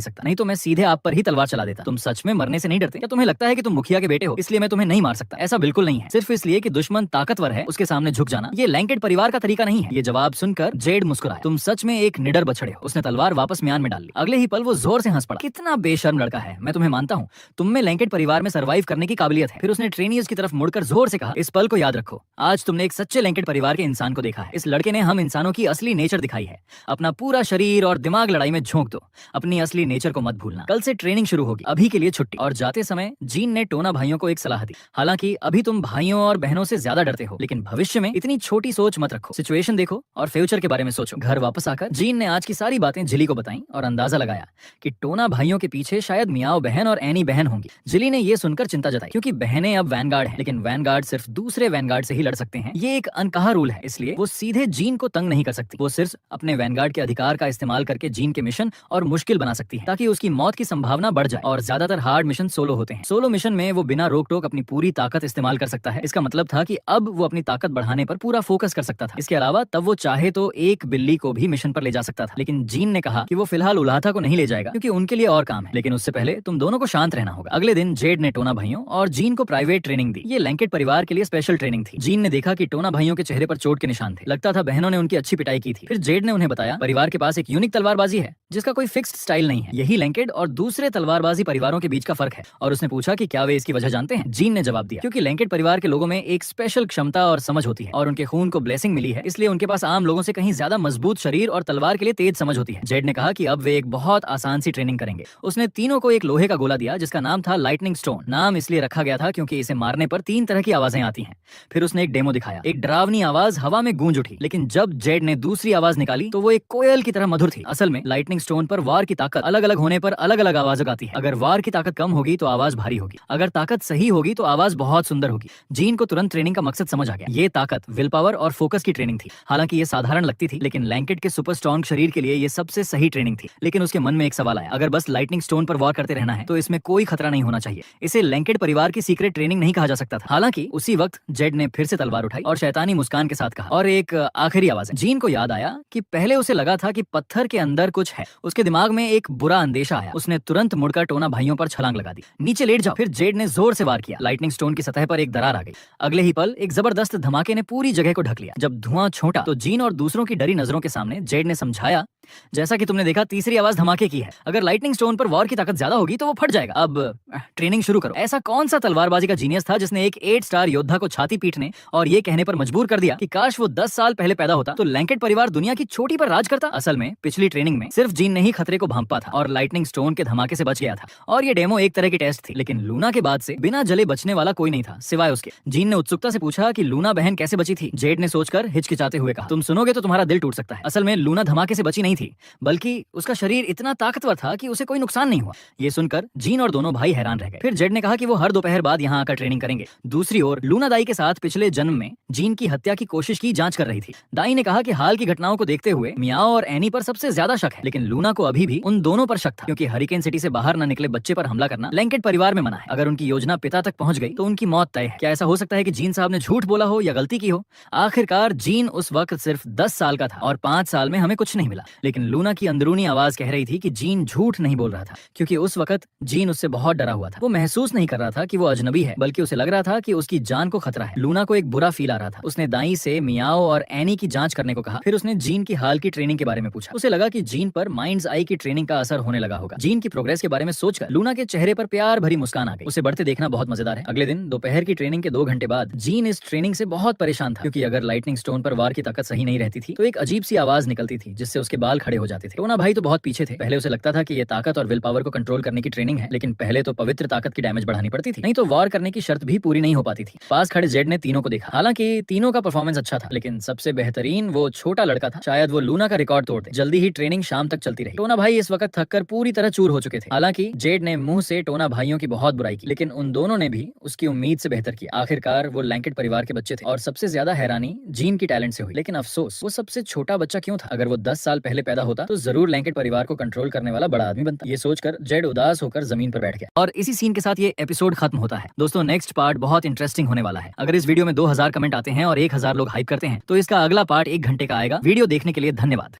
सकता, नहीं तो मैं सीधे आप पर ही तलवार चला देता। तुम सच में मरने से नहीं डरते? क्या तुम्हें लगता है कि तुम मुखिया के बेटे हो इसलिए मैं तुम्हें नहीं मार सकता? ऐसा बिल्कुल नहीं है। सिर्फ इसलिए कि दुश्मन ताकतवर है उसके सामने झुक जाना ये लैंकेट परिवार का तरीका नहीं है। ये जवाब सुनकर जेड मुस्कुराया, तुम सच में एक निडर बछड़े हो। उसने तलवार वापस म्यान में डाल ली। अगले ही पल वो जोर से हंस पड़ा। कितना बेशर्म लड़का है, मैं तुम्हें मानता हूँ। तुम में लैंकेट परिवार में सर्वाइव करने की काबिलियत है। फिर उसने ट्रेनीज की तरफ मुड़कर जोर से कहा, इस पल को याद रखो, आज तुमने एक सच्चे लैंकेट परिवार के इंसान को देखा है। इस लड़के ने हम इंसानों की असली नेचर दिखाई है। अपना पूरा शरीर और दिमाग लड़ाई में झोंक दो। अपनी असली नेचर को मत भूलना। कल से ट्रेनिंग शुरू होगी, अभी के लिए छुट्टी। और जाते समय जीन ने टोना भाइयों को एक सलाह दी, हालांकि अभी तुम भाइयों और बहनों से ज्यादा डरते हो, लेकिन भविष्य में इतनी छोटी सोच मत रखो। सिचुएशन देखो और फ्यूचर के बारे में सोचो। घर वापस आकर जीन ने आज की सारी बातें जिली को बताई और अंदाजा लगाया कि टोना भाइयों के पीछे शायद मियाओ बहन और एनी बहन होंगी। जिली ने यह सुनकर चिंता जताई, क्योंकि बहनें अब वैनगार्ड हैं, लेकिन वैनगार्ड सिर्फ दूसरे वैनगार्ड से ही लड़ सकते हैं। ये एक अनकहा रूल है, इसलिए वो सीधे जीन को तंग नहीं कर सकती। वो सिर्फ अपने वैनगार्ड के अधिकार का इस्तेमाल करके जीन के मिशन और मुश्किल बना सकती है, ताकि उसकी मौत की संभावना बढ़ जाए। और ज्यादातर हार्ड मिशन सोलो होते हैं। सोलो मिशन में वो बिना रोक टोक अपनी पूरी ताकत इस्तेमाल कर सकता है। इसका मतलब था कि अब वो अपनी ताकत बढ़ाने पर पूरा फोकस कर सकता था। इसके अलावा तब वो चाहे तो एक बिल्ली को भी मिशन पर ले जा सकता था, लेकिन जीन ने कहा कि वो फिलहाल उलाथा को नहीं ले जाएगा, क्योंकि उनके लिए और काम है। लेकिन उससे पहले तुम दोनों को शांत रहना होगा। अगले दिन जेड ने टोना भाइयों और जीन को प्राइवेट ट्रेनिंग दी। ये लैंकेट परिवार के लिए स्पेशल ट्रेनिंग थी। जीन ने देखा कि टोना भाइयों के चेहरे पर चोट के निशान थे। लगता था बहनों ने उनकी अच्छी पिटाई की थी। फिर जेड ने उन्हें बताया, परिवार के पास एक यूनिक तलवारबाजी है जिसका कोई फिक्स्ड स्टाइल नहीं है। यही लैंकेट और दूसरे तलवारबाजी परिवारों के बीच का फर्क है। और उसने पूछा कि क्या वे इसकी वजह जानते हैं? जीन ने जवाब दिया, क्योंकि लैंकेट परिवार के लोगों में एक स्पेशल क्षमता और समझ होती है और उनके खून को ब्लेसिंग मिली है, इसलिए उनके पास आम लोगों से कहीं ज्यादा मजबूत शरीर और तलवार के लिए तेज समझ होती है। जेड ने कहा कि अब वे एक बहुत आसान सी ट्रेनिंग करेंगे। उसने तीनों को एक लोहे का गोला दिया जिसका नाम था लाइटनिंग स्टोन। नाम इसलिए रखा गया था क्योंकि इसे मारने पर 3 तरह की आवाजें आती हैं। फिर उसने एक डेमो दिखाया। एक डरावनी आवाज हवा में गूंज उठी, लेकिन जब जेड ने दूसरी आवाज निकाली तो वो एक कोयल की तरह मधुर थी। असल में लाइटनिंग स्टोन पर वार की ताकत अलग अलग होने पर अलग अलग आवाज गाती है। अगर वार की ताकत कम होगी तो आवाज भारी होगी, अगर ताकत सही होगी तो आवाज बहुत सुंदर होगी। जीन को तुरंत ट्रेनिंग का मकसद समझ आ गया। ये ताकत, विल पावर और फोकस की ट्रेनिंग थी। हालांकि ये साधारण लगती थी, लेकिन लैंकेट के सुपर स्ट्रॉन्ग शरीर के लिए ये सबसे सही ट्रेनिंग थी। लेकिन उसके मन में एक सवाल आया, अगर बस लाइटनिंग स्टोन पर वार करते रहना है तो इसमें कोई खतरा नहीं होना चाहिए। इसे लैंकेट परिवार की सीक्रेट ट्रेनिंग नहीं कहा जा सकता था। हालांकि उसी वक्त जेड ने फिर से तलवार उठाई और शैतानी मुस्कान के साथ कहा, और एक आखिरी आवाज। जीन को याद आया कि पहले उसे लगा था कि पत्थर के अंदर कुछ है। उसके दिमाग में एक बुरा अंदेशा आया। उसने तुरंत मुड़कर टोना भाइयों पर छलांग लगा दी। नीचे लेट जाओ। फिर जेड ने जोर से वार किया। लाइटनिंग स्टोन की सतह पर एक दरार आ गई। अगले ही पल एक जबरदस्त धमाके ने पूरी जगह को ढक लिया। जब धुआं छोटा तो जीन और दूसरों की डरी नजरों के सामने जेड ने समझाया, जैसा कि तुमने देखा तीसरी आवाज धमाके की है। अगर लाइटनिंग स्टोन पर वार की ताकत ज्यादा होगी तो वो फट जाएगा। अब ट्रेनिंग शुरू करो। ऐसा कौन सा तलवारबाजी का जीनियस था जिसने एक 8 स्टार योद्धा को छाती छाती पीटने और ये कहने पर मजबूर कर दिया कि काश वो 10 साल पहले पैदा होता तो लैंकेट परिवार दुनिया की छोटी पर राज करता। असल में पिछली ट्रेनिंग में सिर्फ जीन ने ही खतरे को भांपा था और लाइटनिंग स्टोन के धमाके से बच गया था और ये डेमो एक तरह की टेस्ट थी। लेकिन लूना के बाद से बिना जले बचने वाला कोई नहीं था सिवाय उसके। जीन ने उत्सुकता से पूछा कि लूना बहन कैसे बची थी। जेड ने सोचकर हिचकिचाते हुए कहा, तुम सुनोगे तो तुम्हारा दिल टूट सकता है। असल में लूना धमाके से बची नहीं थी, बल्कि उसका शरीर इतना ताकतवर था कि उसे कोई नुकसान नहीं हुआ। ये सुनकर जीन और दोनों भाई हैरान रह गए। फिर जेड ने कहा कि वो हर दोपहर बाद यहाँ आकर ट्रेनिंग करेंगे। दूसरी ओर लूना दाई के साथ पिछले जन्म में जीन की हत्या की कोशिश की जांच कर रही थी। दाई ने कहा कि हाल की घटनाओं को देखते हुए मियाओ और एनी पर सबसे ज्यादा शक है, लेकिन लूना को अभी भी उन दोनों पर शक था क्योंकि हरिकेन सिटी से बाहर न निकले बच्चे पर हमला करना लैंकेट परिवार में मना है। अगर उनकी योजना पिता तक पहुंच गई तो उनकी मौत तय है। क्या ऐसा हो सकता है कि जीन साहब ने झूठ बोला हो या गलती की हो? आखिरकार जीन उस वक्त सिर्फ 10 साल का था और 5 साल में हमें कुछ नहीं मिला। लेकिन लूना की अंदरूनी आवाज कह रही थी कि जीन झूठ नहीं बोल रहा था क्योंकि उस वक्त जीन उससे बहुत डरा हुआ था। वो महसूस नहीं कर रहा था कि वो अजनबी है, बल्कि उसे लग रहा था कि उसकी जान को खतरा है। लूना को एक बुरा फील आ रहा था। उसने दाई से मियाओ और एनी की जांच करने को कहा। फिर उसने जीन की हाल की ट्रेनिंग के बारे में पूछा। उसे लगा कि जीन पर माइंड्स आई की ट्रेनिंग का असर होने लगा होगा। जीन की प्रोग्रेस के बारे में सोचकर लूना के चेहरे पर प्यार भरी मुस्कान आ गई। उसे बढ़ते देखना बहुत मजेदार है। अगले दिन दोपहर की ट्रेनिंग के 2 घंटे बाद जीन इस ट्रेनिंग से बहुत परेशान था क्योंकि अगर लाइटनिंग स्टोन पर वार की ताकत सही नहीं रहती थी तो एक अजीब सी आवाज निकलती थी जिससे उसके बाल खड़े हो जाते थे। टोना भाई तो बहुत पीछे थे। पहले उसे लगता था कि ये ताकत और विल पावर को कंट्रोल करने की ट्रेनिंग है, लेकिन पहले तो पवित्र ताकत की डैमेज बढ़ानी पड़ती थी, नहीं तो वार करने की शर्त भी पूरी नहीं हो पाती थी। पास खड़े जेड ने तीनों को देखा। हालांकि तीनों का परफॉर्मेंस अच्छा था, लेकिन सबसे बेहतरीन वो छोटा लड़का था। शायद वो लूना का रिकॉर्ड तोड़ दे। जल्दी ही ट्रेनिंग शाम तक चलती रही। टोना भाई इस वक्त थककर पूरी तरह चूर हो चुके थे। हालांकि जेड ने मुंह से टोना भाइयों की बहुत बुराई की, लेकिन उन दोनों ने भी उसकी उम्मीद से बेहतर किया। आखिरकार वो लैंकेट परिवार के बच्चे थे और सबसे ज्यादा हैरानी जीन की टैलेंट से हुई। लेकिन अफसोस, वो सबसे छोटा बच्चा क्यों था? अगर वो 10 साल पहले पैदा होता तो जरूर लैंकेट परिवार को कंट्रोल करने वाला बड़ा आदमी बनता। ये सोचकर जेड उदास होकर जमीन पर बैठ गया। और इसी सीन के साथ ये एपिसोड खत्म होता है। दोस्तों नेक्स्ट पार्ट बहुत इंटरेस्टिंग होने वाला है। अगर इस वीडियो में 2000 कमेंट आते हैं और 1000 लोग हाइप करते हैं तो इसका अगला पार्ट 1 घंटे का आएगा। वीडियो देखने के लिए धन्यवाद।